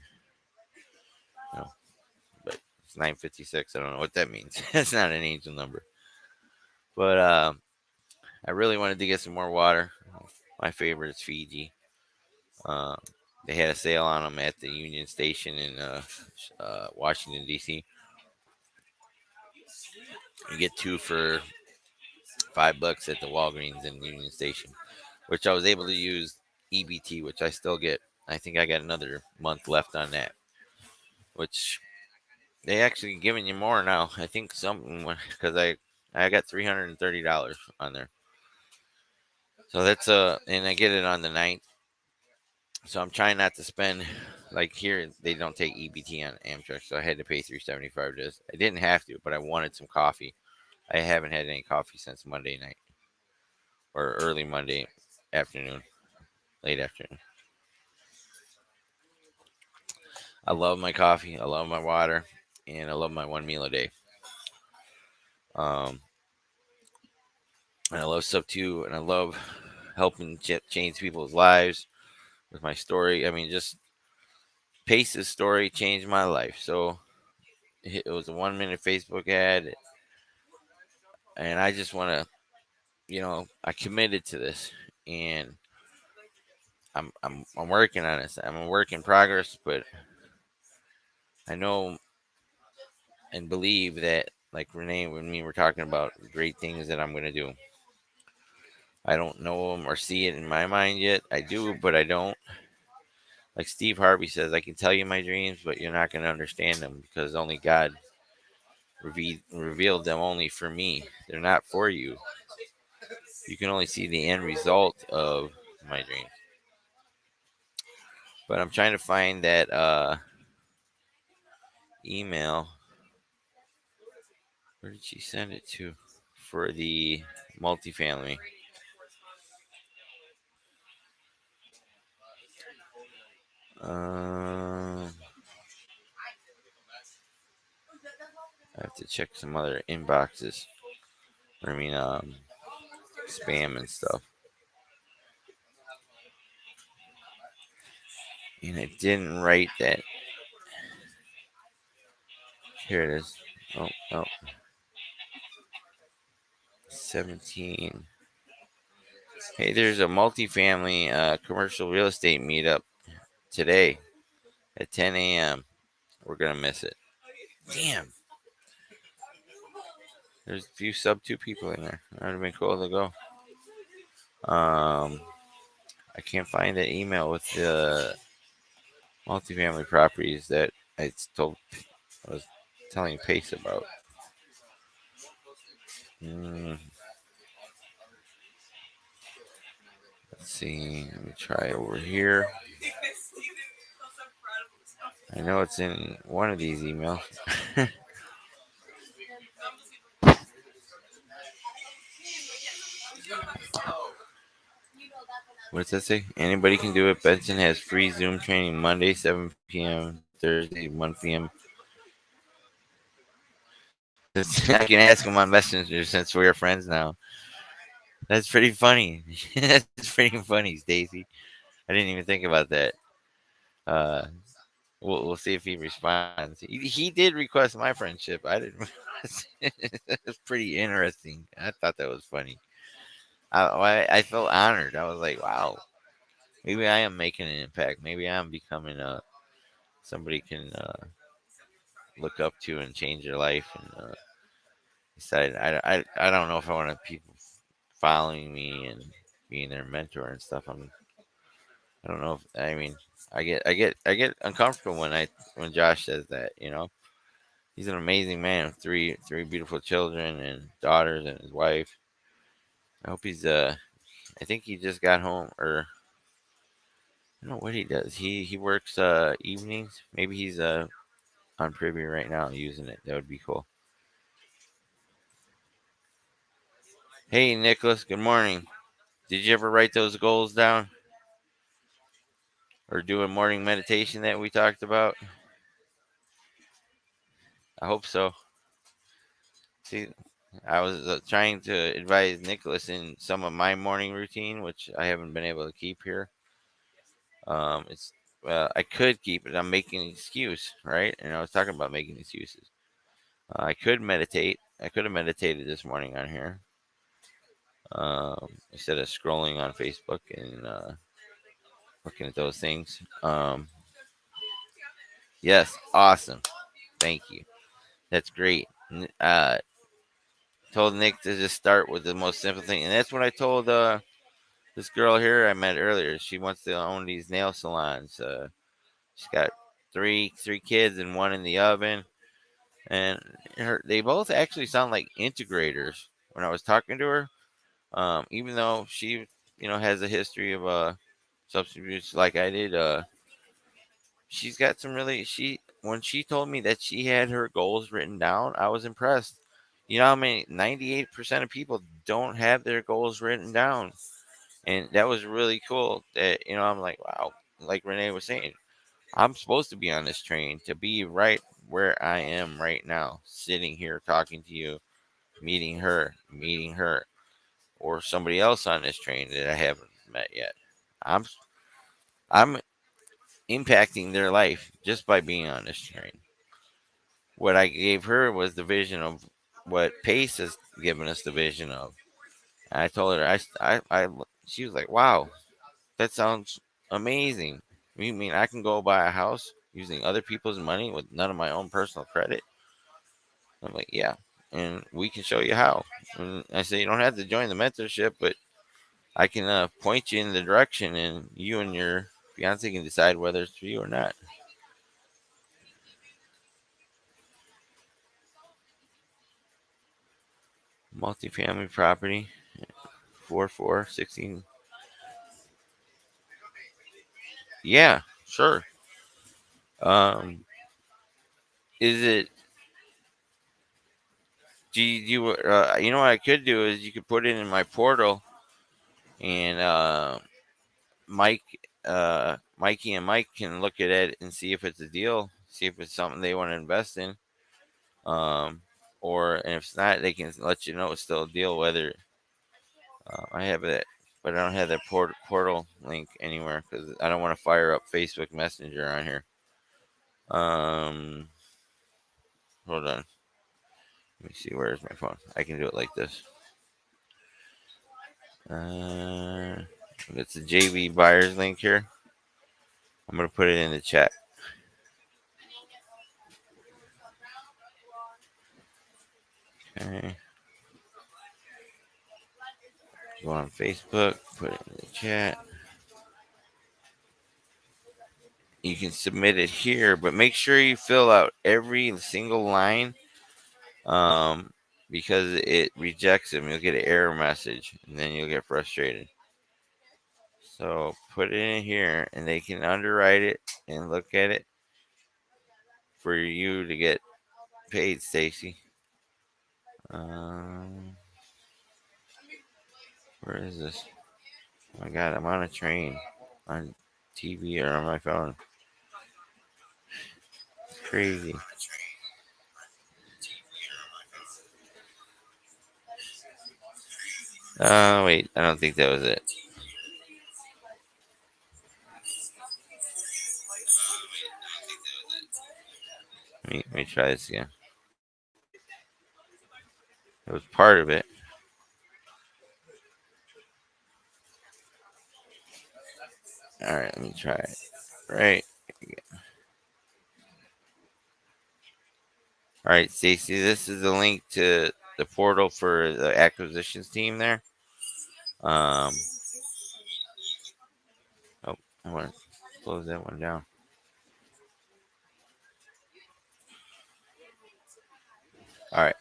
You know, but it's 9:56. I don't know what that means. It's not an angel number. But I really wanted to get some more water. My favorite is Fiji. Uh, they had a sale on them at the Union Station in Washington D.C. You get two for $5 at the Walgreens in Union Station, which I was able to use EBT, which I still get. I think I got another month left on that, which they actually giving you more now. I think something because I got $330 on there. So that's and I get it on the ninth. So I'm trying not to spend like here they don't take EBT on Amtrak, so I had to pay $375 just. I didn't have to, but I wanted some coffee. I haven't had any coffee since Monday night or early Monday afternoon, late afternoon. I love my coffee, I love my water, and I love my one meal a day. Um, and I love stuff too, and I love helping change people's lives with my story. I mean, just Pace's story changed my life. So it was a 1 minute Facebook ad, and I just want to, I committed to this, and I'm working on this. I'm a work in progress, but I know and believe that, like Renee and me were talking about, great things that I'm going to do. I don't know them or see it in my mind yet. I do, but I don't. Like Steve Harvey says, I can tell you my dreams, but you're not going to understand them because only God revealed them only for me. They're not for you. You can only see the end result of my dreams. But I'm trying to find that email. Where did she send it to? For the multifamily. I have to check some other inboxes. I mean, spam and stuff. And I didn't write that. Here it is. Oh, oh. 17. Hey, there's a multifamily commercial real estate meetup today at 10 a.m. We're going to miss it. Damn. There's a few sub 2 people in there. That would have been cool to go. I can't find the email with the multifamily properties that I was telling Pace about. Mm, let's see. Let me try over here. I know it's in one of these emails. What does that say? Anybody can do it. Benson has free Zoom training Monday, 7 p.m., Thursday, 1 p.m. I can ask him on Messenger since we're friends now. That's pretty funny. That's pretty funny, Stacy. I didn't even think about that. Uh, we'll see if he responds. He did request my friendship. I didn't. Request it. It's pretty interesting. I thought that was funny. I felt honored. I was like, wow, maybe I am making an impact. Maybe I am becoming somebody can look up to and change their life. And decided I don't know if I want people following me and being their mentor and stuff. I don't know if I mean I get uncomfortable when Josh says that. He's an amazing man with three beautiful children and daughters and his wife. I hope he's. I think he just got home, or I don't know what he does. He works evenings. Maybe he's on Privy right now using it. That would be cool. Hey Nicholas, good morning. Did you ever write those goals down or do a morning meditation that we talked about? I hope so. See, I was trying to advise Nicholas in some of my morning routine, which I haven't been able to keep here. It's I could keep it. I'm making an excuse, right? And I was talking about making excuses. I could meditate. I could have meditated this morning on here instead of scrolling on Facebook and looking at those things. Yes, awesome. Thank you. That's great. Told Nick to just start with the most simple thing, and that's what I told this girl here I met earlier. She wants to own these nail salons. She's got three kids and one in the oven, and they both actually sound like integrators. When I was talking to her, even though she has a history of substance abuse like I did, she's got some really she when she told me that she had her goals written down, I was impressed. You know how many 98% of people don't have their goals written down. And that was really cool that I'm like, wow, like Renee was saying, I'm supposed to be on this train to be right where I am right now, sitting here talking to you, meeting her, or somebody else on this train that I haven't met yet. I'm I'm impacting their life just by being on this train. What I gave her was the vision of what Pace has given us the vision of. And I told her, she was like, wow, that sounds amazing. You mean I can go buy a house using other people's money with none of my own personal credit? I'm like, yeah, and we can show you how. And I said, you don't have to join the mentorship, but I can point you in the direction, and you and your fiance can decide whether it's for you or not. Multifamily property, 4416. Yeah, sure. Um, is it? You know what I could do is you could put it in my portal, and Mikey and Mike can look at it and see if it's a deal, see if it's something they want to invest in. Um, or and if it's not, they can let you know it's still a deal. Whether I have it, but I don't have that portal link anywhere because I don't want to fire up Facebook Messenger on here. Um, hold on. Let me see. Where's my phone? I can do it like this. Uh, it's a JV buyers link here. I'm gonna put it in the chat. Okay. Go on Facebook. Put it in the chat. You can submit it here, but make sure you fill out every single line, um, because it rejects them. You'll get an error message, and then you'll get frustrated. So put it in here, and they can underwrite it and look at it for you to get paid, Stacy. Um, where is this? Oh my God, I'm on a train, on TV or on my phone. It's crazy. Oh wait, I don't think that was it. Let me try this again. It was part of it. All right, let me try it. Right. All right, Stacy. This is the link to the portal for the acquisitions team there. Um, oh, I want to close that one down. All right,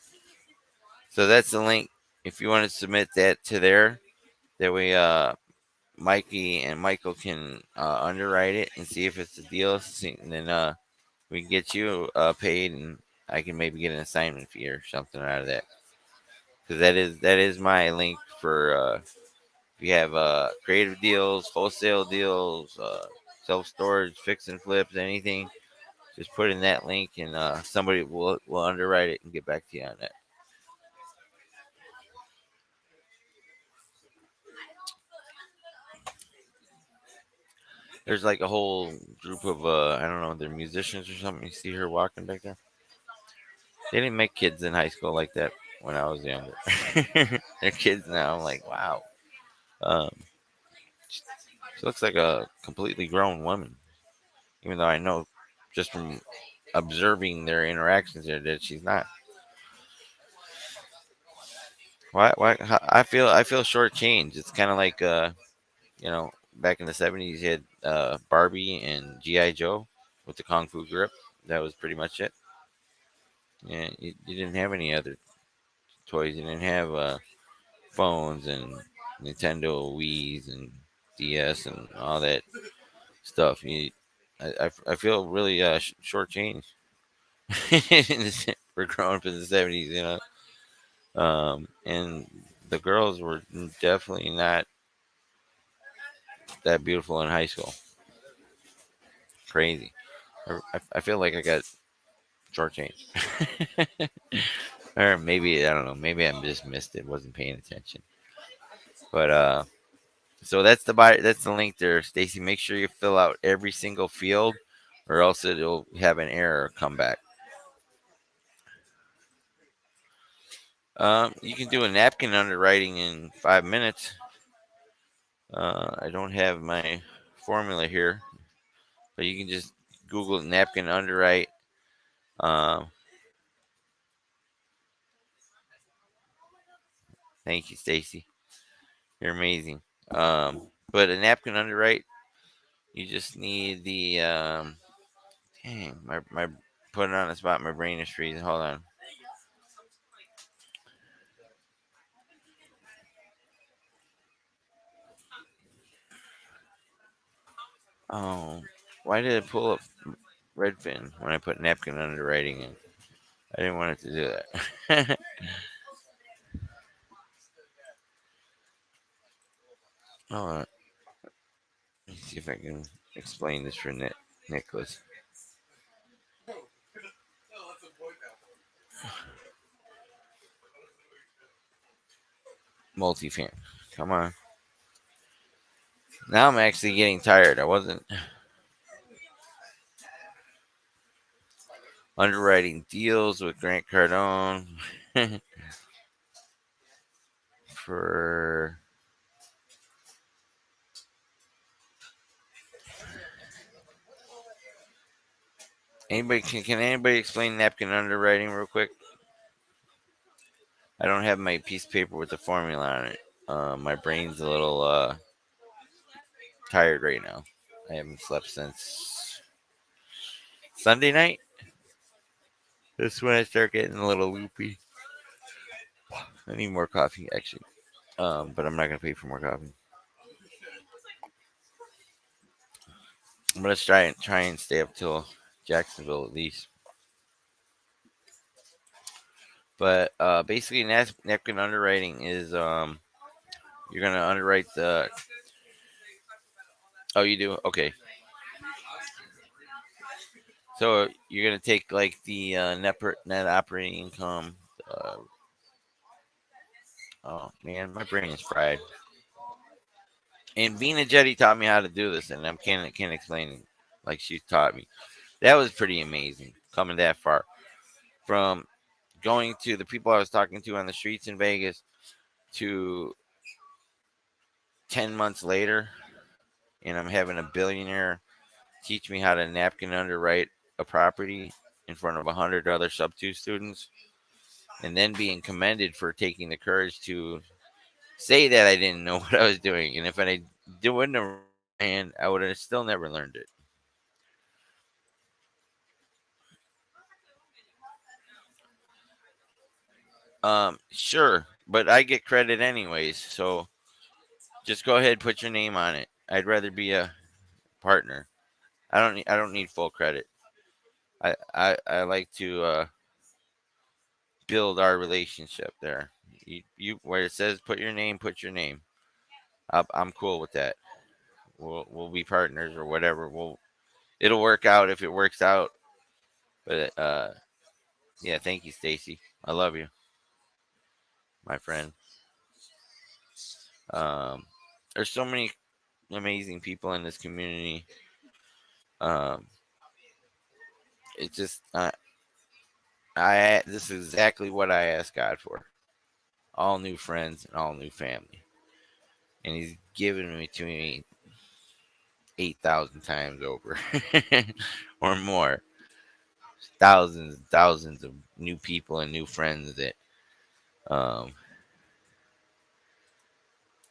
so that's the link. If you want to submit that to there, that way, Mikey and Michael can underwrite it and see if it's a deal, and then we can get you paid, and I can maybe get an assignment fee or something out of that. Because that is my link for if you have creative deals, wholesale deals, self storage, fix and flips, anything. Just put in that link, and somebody will underwrite it and get back to you on that. There's like a whole group of I don't know, they're musicians or something. You see her walking back there. They didn't make kids in high school like that when I was younger. They're kids now. I'm like, wow. Um, she looks like a completely grown woman, even though I know just from observing their interactions there that she's not. Why? Why? I feel shortchanged. It's kind of like back in the '70s, you had Barbie and GI Joe with the kung fu grip. That was pretty much it. Yeah, you didn't have any other toys. You didn't have phones and Nintendo Wii's and DS and all that stuff. I feel really shortchanged. We're growing up in the '70s, and the girls were definitely not that beautiful in high school. Crazy. I feel like I got shortchanged, or maybe I don't know. Maybe I just missed it. Wasn't paying attention. But so that's the link there, Stacy. Make sure you fill out every single field, or else it'll have an error come back. You can do a napkin underwriting in 5 minutes. I don't have my formula here, but you can just Google napkin underwrite. Um, Thank you, Stacy. You're amazing. But a napkin underwrite, you just need the dang my put it on the spot. My brain is freezing. Hold on. Oh, why did it pull up Redfin when I put napkin underwriting in? I didn't want it to do that. Hold on. Let's see if I can explain this for Nicholas. Multifam. Come on. Now I'm actually getting tired. I wasn't underwriting deals with Grant Cardone for anybody. Can anybody explain napkin underwriting real quick? I don't have my piece of paper with the formula on it. My brain's a little tired right now. I haven't slept since Sunday night. That's when I start getting a little loopy. I need more coffee, actually. But I'm not gonna pay for more coffee. I'm gonna try and stay up till Jacksonville at least. But basically, napkin underwriting is you're gonna underwrite the. Oh, you do? Okay. So you're gonna take like the net operating income. Uh, oh man, my brain is fried. And Vina Jetty taught me how to do this, and I can't explain it like she taught me. That was pretty amazing coming that far from going to the people I was talking to on the streets in Vegas to 10 months later, and I'm having a billionaire teach me how to napkin underwrite a property in front of 100 other sub two students. and then being commended for taking the courage to say that I didn't know what I was doing. And if I wouldn't have and I would have still never learned it. Sure, but I get credit anyways, so just go ahead, put your name on it. I'd rather be a partner. I don't need full credit. I like to build our relationship there. You where it says put your name, put your name. I'm cool with that. We'll be partners or whatever. It'll work out if it works out. But yeah, thank you, Stacy. I love you, my friend. Um, there's so many amazing people in this community. Um, it just I this is exactly what I asked God for. All new friends and all new family, and He's given me to me 8,000 times over, or more. Thousands and thousands of new people and new friends that um,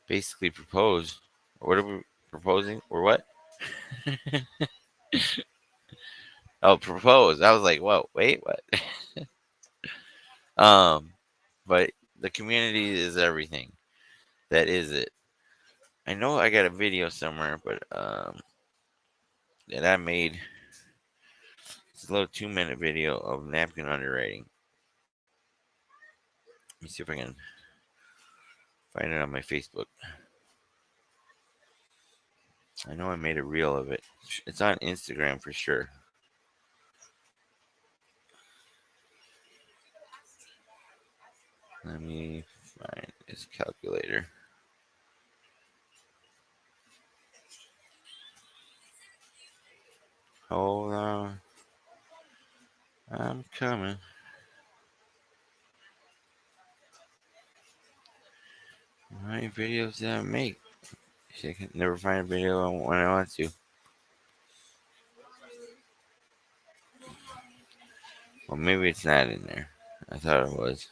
basically propose. What are we proposing or what? Oh, propose. I was like, whoa, wait, what? um, but the community is everything. That is it. I know I got a video somewhere, but that I made. It's a little 2-minute video of napkin underwriting. Let me see if I can find it on my Facebook. I know I made a reel of it. It's on Instagram for sure. Let me find this calculator. Hold on. I'm coming. How many videos did I make? I can never find a video when I want to. Well, maybe it's not in there. I thought it was.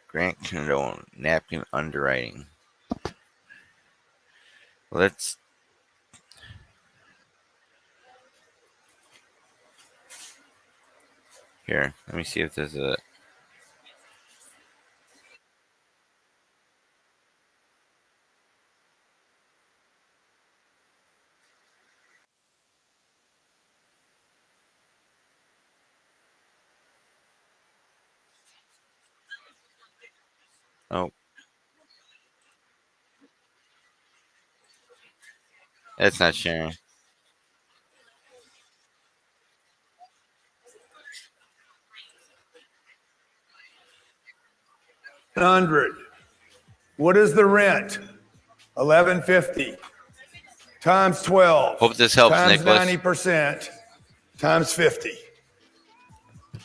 Grant Cardone, napkin underwriting. Let's. Here, let me see if there's a. Oh, that's not sharing. 100. What is the rent? 1150 times 12. Hope this helps, times Nicholas. 90% times 50.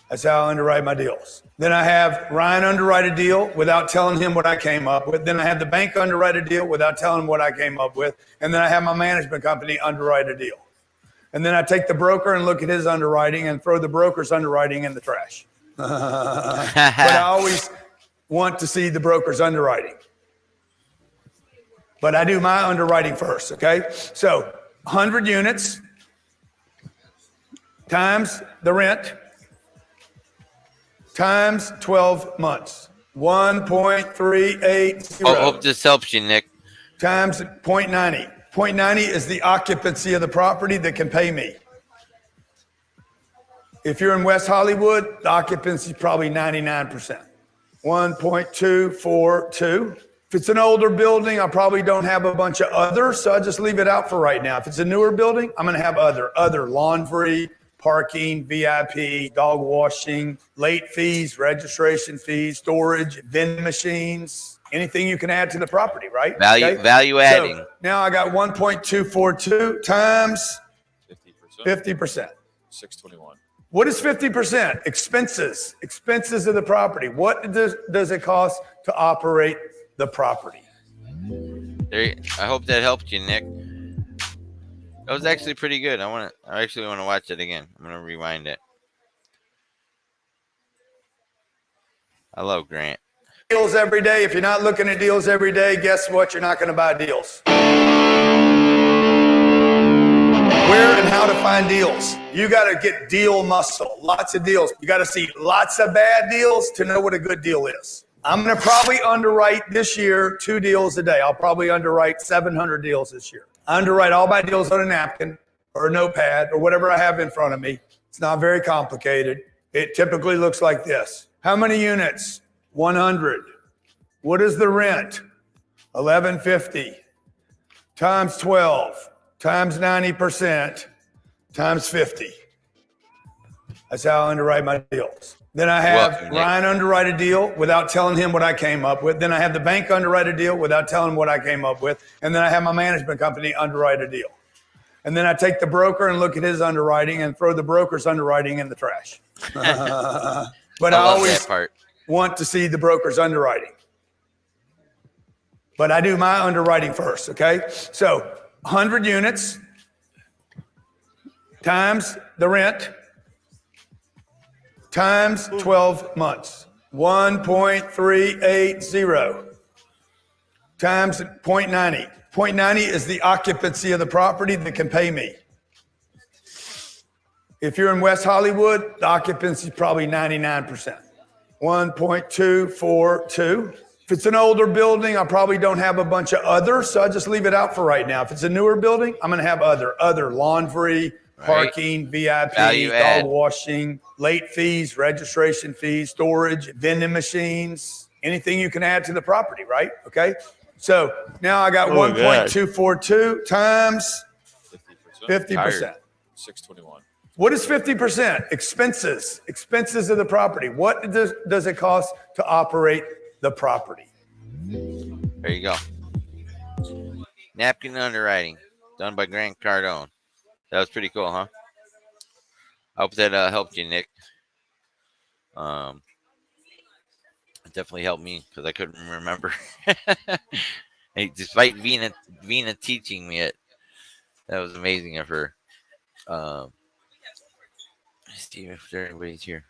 That's how I underwrite my deals. Then I have Ryan underwrite a deal without telling him what I came up with. Then I have the bank underwrite a deal without telling him what I came up with. And then I have my management company underwrite a deal. And then I take the broker and look at his underwriting and throw the broker's underwriting in the trash. But I always want to see the broker's underwriting. But I do my underwriting first, okay? So 100 units times the rent times 12 months. 1.380. I hope this helps you, Nick. Times 0.90. 0.90 is the occupancy of the property that can pay me. If you're in West Hollywood, the occupancy is probably 99%. 1.242. If it's an older building, I probably don't have a bunch of other, so I just leave it out for right now. If it's a newer building, I'm going to have other laundry, parking, VIP, dog washing, late fees, registration fees, storage, vending machines, anything you can add to the property, right? Value adding. So now I got 1.242 times 50%. 621. What is 50%? Expenses of the property. What does it cost to operate the property? I hope that helped you, Nick. That was actually pretty good. I actually want to watch it again. I'm gonna rewind it. I love Grant. Deals every day. If you're not looking at deals every day, guess what? You're not going to buy deals. Where and how to find deals. You got to get deal muscle. Lots of deals. You got to see lots of bad deals to know what a good deal is. I'm going to probably underwrite this year 2 deals a day. I'll probably underwrite 700 deals this year. I underwrite all my deals on a napkin or a notepad or whatever I have in front of me. It's not very complicated. It typically looks like this. How many units? 100. What is the rent? 1150 times 12 times 90% times 50. That's how I underwrite my deals. Then I have Welcome, Nick. Ryan underwrite a deal without telling him what I came up with. Then I have the bank underwrite a deal without telling him what I came up with. And then I have my management company underwrite a deal. And then I take the broker and look at his underwriting and throw the broker's underwriting in the trash. But I love always that part. want to see the broker's underwriting. But I do my underwriting first, okay? So 100 units times the rent times 12 months. 1.380 times 0.90. 0.90 is the occupancy of the property that can pay me. If you're in West Hollywood, the occupancy is probably 99%. 1.242. If it's an older building, I probably don't have a bunch of other, so I just leave it out for right now. If it's a newer building, I'm going to have other laundry, parking, VIP, dog washing, late fees, registration fees, storage, vending machines, anything you can add to the property, right? Okay. So now I got 1.242 times 50%. 621. What is 50%? Expenses of the property. What does it cost to operate the property? There you go. Napkin underwriting done by Grant Cardone. That was pretty cool, huh? I hope that helped you, Nick. It definitely helped me because I couldn't remember. Hey, despite Vina teaching me it, that was amazing of her. See if anybody's here.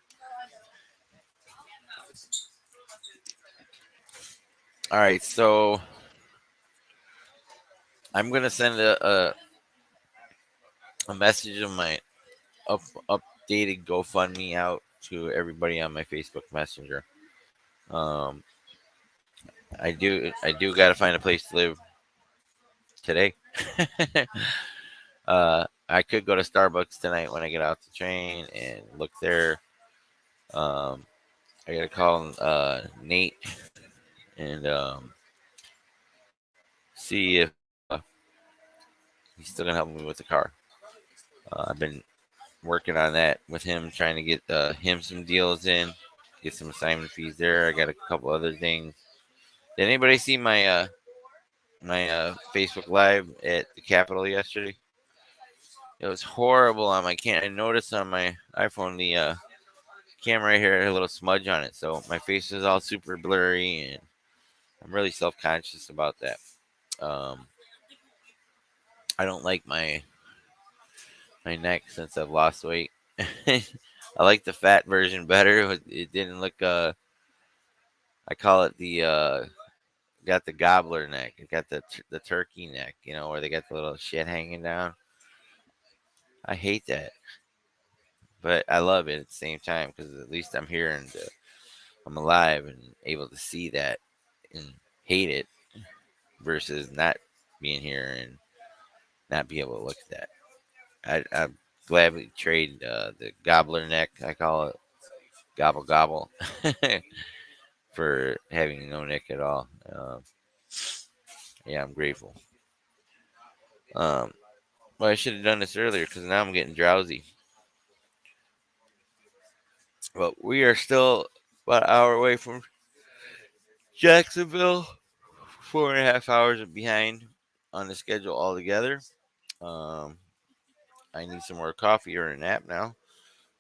All right, so I'm gonna send a message of my updated GoFundMe out to everybody on my Facebook Messenger. Um, I do gotta find a place to live today. I could go to Starbucks tonight when I get off the train and look there. I gotta call Nate and see if he's still gonna help me with the car. I've been working on that with him, trying to get him some deals in, get some assignment fees there. I got a couple other things. Did anybody see my Facebook Live at the Capitol yesterday? It was horrible on my I noticed on my iPhone the camera right here had a little smudge on it, so my face is all super blurry, and I'm really self conscious about that. Um, I don't like my neck since I've lost weight. I like the fat version better. It didn't look. I call it the got the gobbler neck. It got the turkey neck. You know, where they got the little shit hanging down. I hate that, but I love it at the same time because at least I'm here and I'm alive and able to see that and hate it versus not being here and not be able to look at that. I gladly trade the gobbler neck. I call it gobble gobble for having no neck at all. Yeah, I'm grateful. Well, I should have done this earlier because now I'm getting drowsy. But we are still about an hour away from Jacksonville. 4.5 hours behind on the schedule altogether. Um, I need some more coffee or a nap now.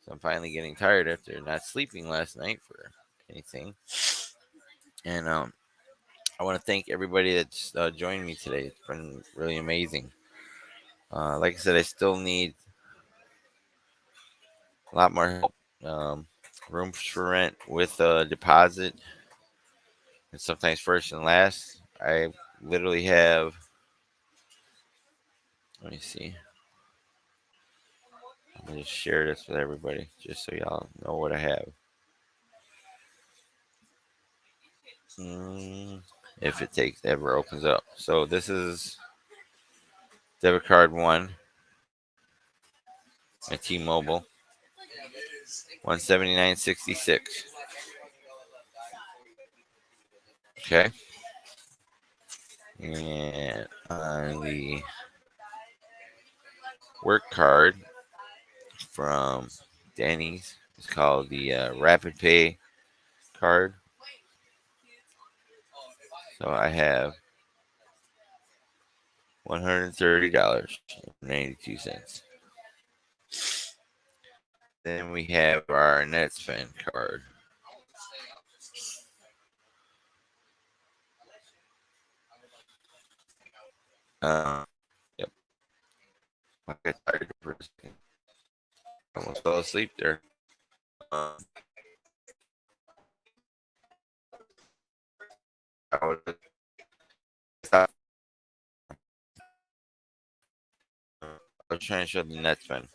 So I'm finally getting tired after not sleeping last night for anything. And I want to thank everybody that's joined me today. It's been really amazing. Like I said, I still need a lot more help. Um, Rooms for rent with a deposit, and sometimes first and last. I literally have. Let me see. Let me just share this with everybody, just so y'all know what I have. Mm, if it takes ever opens up. So this is debit card one, my T-Mobile, 179.66. Okay, and on the work card from Denny's, it's called the Rapid Pay card. So I have $130.92. Then we have our net spend card. Um, yep, I got tired for a second. Almost fell asleep there. Um, I was, I was trying to show the net spend.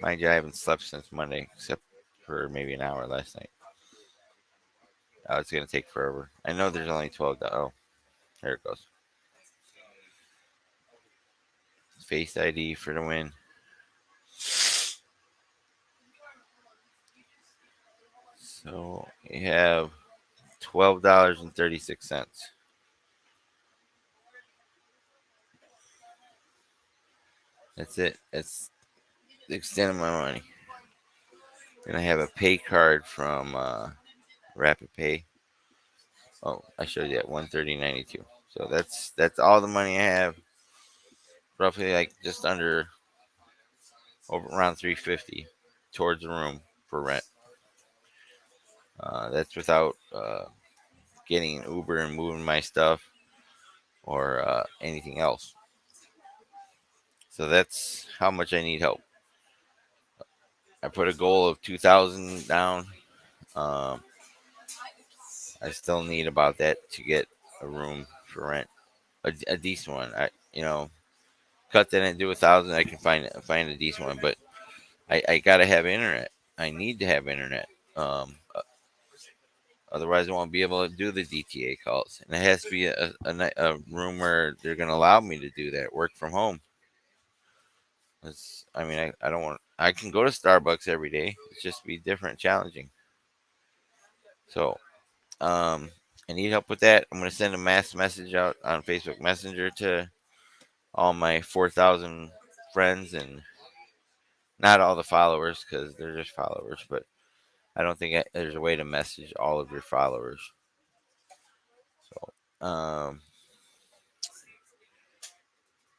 Mind you, I haven't slept since Monday, except for maybe an hour last night. Oh, it's gonna take forever. I know there's only 12. Oh, there it goes. Face ID for the win. So we have $12.36. That's it. That's the extent of my money. Then I have a pay card from Rapid Pay. Oh, I showed you at 130.92. So that's all the money I have. Roughly like just under over around 350 towards the room for rent. That's without getting an Uber and moving my stuff or anything else. So that's how much I need help. I put a goal of 2,000 down. Um, I still need about that to get a room for rent, a decent one. Cut that and do 1,000. I can find a decent one, but I gotta have internet. I need to have internet. Otherwise, I won't be able to do the DTA calls, and it has to be a room where they're gonna allow me to do that. Work from home. I mean, I don't want. I can go to Starbucks every day. It's just be different, challenging. So, I need help with that. I'm gonna send a mass message out on Facebook Messenger to all my 4,000 friends, and not all the followers because they're just followers. But I don't think there's a way to message all of your followers. So,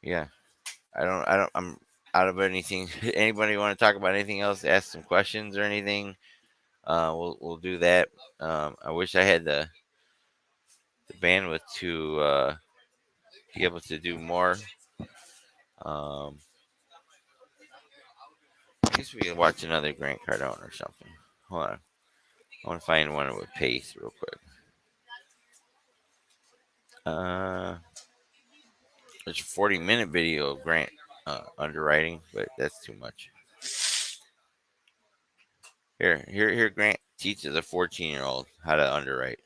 yeah, I'm out of anything. Anybody want to talk about anything else? Ask some questions or anything? We'll do that. I wish I had the bandwidth to be able to do more. Um, I guess we can watch another Grant Cardone or something. Hold on. I want to find one with pace real quick. Uh, there's a 40-minute video of Grant underwriting, but that's too much. Here. Grant teaches a 14-year-old how to underwrite.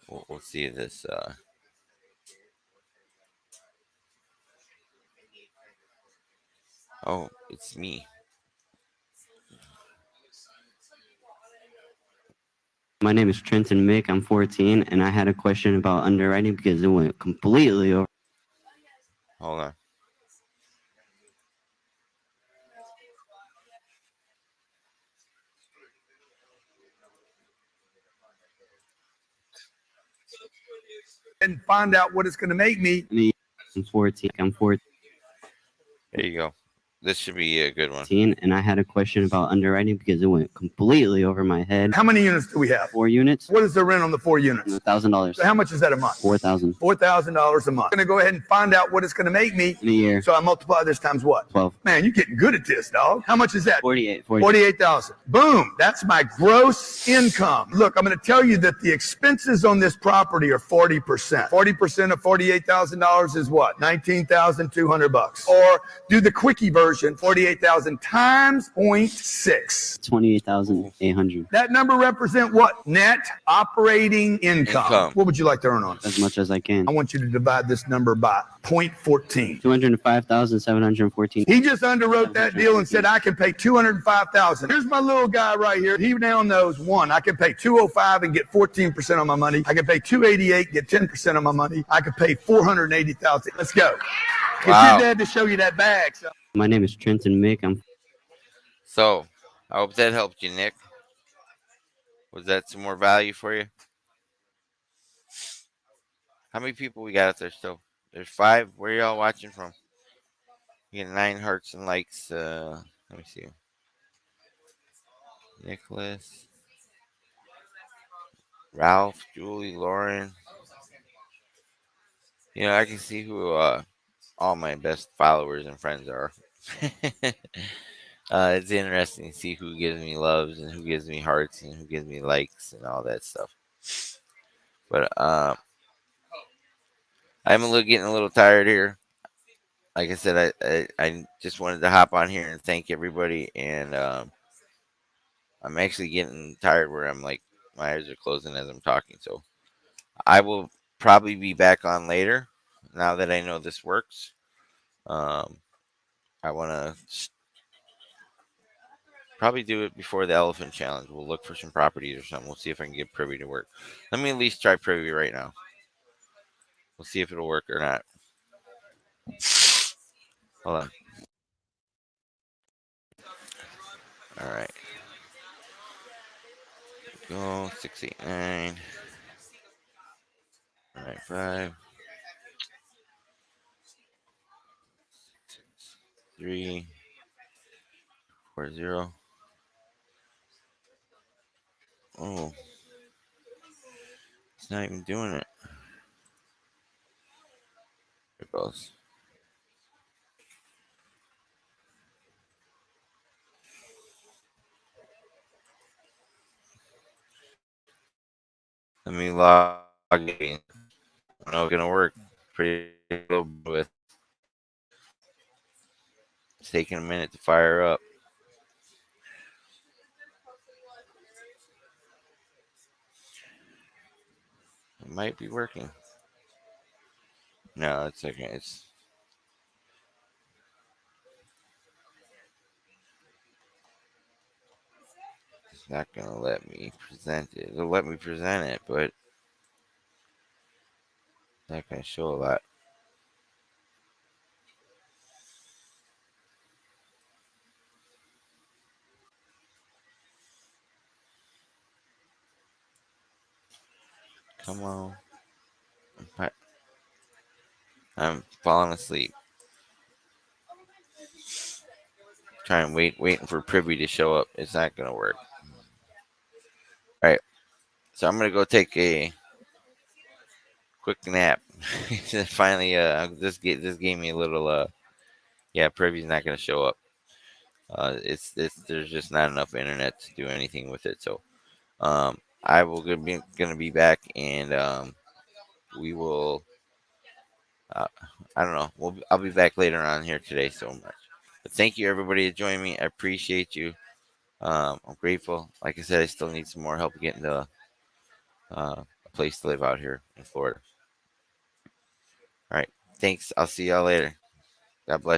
We'll see this. Oh, it's me. My name is Trenton Mick. I'm 14, and I had a question about underwriting because it went completely over. Hold on. And find out what it's going to make me. Me, I'm 14. There you go. This should be a good one. And I had a question about underwriting because it went completely over my head. How many units do we have? 4 units, What is the rent on the 4 units? $1,000, So how much is that a month? 4,000 $4,000 a month. I'm going to go ahead and find out what it's going to make me. in a year, So I multiply this times what? 12, Man, you're getting good at this, dog. How much is that? 48. 48,000. Boom. That's my gross income. Look, I'm going to tell you that the expenses on this property are 40%. 40% of $48,000 is what? $19,200. Or do the quickie version, 48,000 times 0.6. 28,800. That number represent what? Net operating income. What would you like to earn on it? As much as I can. I want you to divide this number by 0.14. 205,714. He just underwrote that deal and said, I can pay 205,000. Here's my little guy right here. He now knows, one, I can pay 205 and get 14% on my money. I can pay 288, get 10% of my money. I can pay 480,000. Let's go. Get your dad to show you that bag. So. My name is Trenton Mick. So, I hope that helped you, Nick. Was that some more value for you? How many people we got out there still? There's 5. Where y'all watching from? You get 9 hearts and likes. Let me see. Nicholas, Ralph, Julie, Lauren. You know, I can see who all my best followers and friends are. It's interesting to see who gives me loves and who gives me hearts and who gives me likes and all that stuff. But I'm getting a little tired here. Like I said, I just wanted to hop on here and thank everybody. And I'm actually getting tired where I'm like, my eyes are closing as I'm talking. So I will probably be back on later now that I know this works. I want to probably do it before the elephant challenge. We'll look for some properties or something. We'll see if I can get Privy to work. Let me at least try Privy right now. We'll see if it'll work or not. Hold on. All right. Go 689. 95. 3 40. Oh, it's not even doing it. There it goes. Let me log in. I know it's gonna work pretty little with. It's taking a minute to fire up. It might be working. No, it's okay. It's not gonna let me present it. It'll let me present it, but it's not gonna show a lot. Come on. I'm falling asleep. Trying waiting for Privy to show up. It's not gonna work. All right. So I'm gonna go take a quick nap. Finally, this gave me a little. Yeah, Privy's not gonna show up. It's there's just not enough internet to do anything with it. So, I will gonna be back, and we will. I don't know. I'll be back later on here today. So much. But thank you everybody to join me. I appreciate you. I'm grateful. Like I said, I still need some more help getting to a place to live out here in Florida. All right. Thanks. I'll see y'all later. God bless.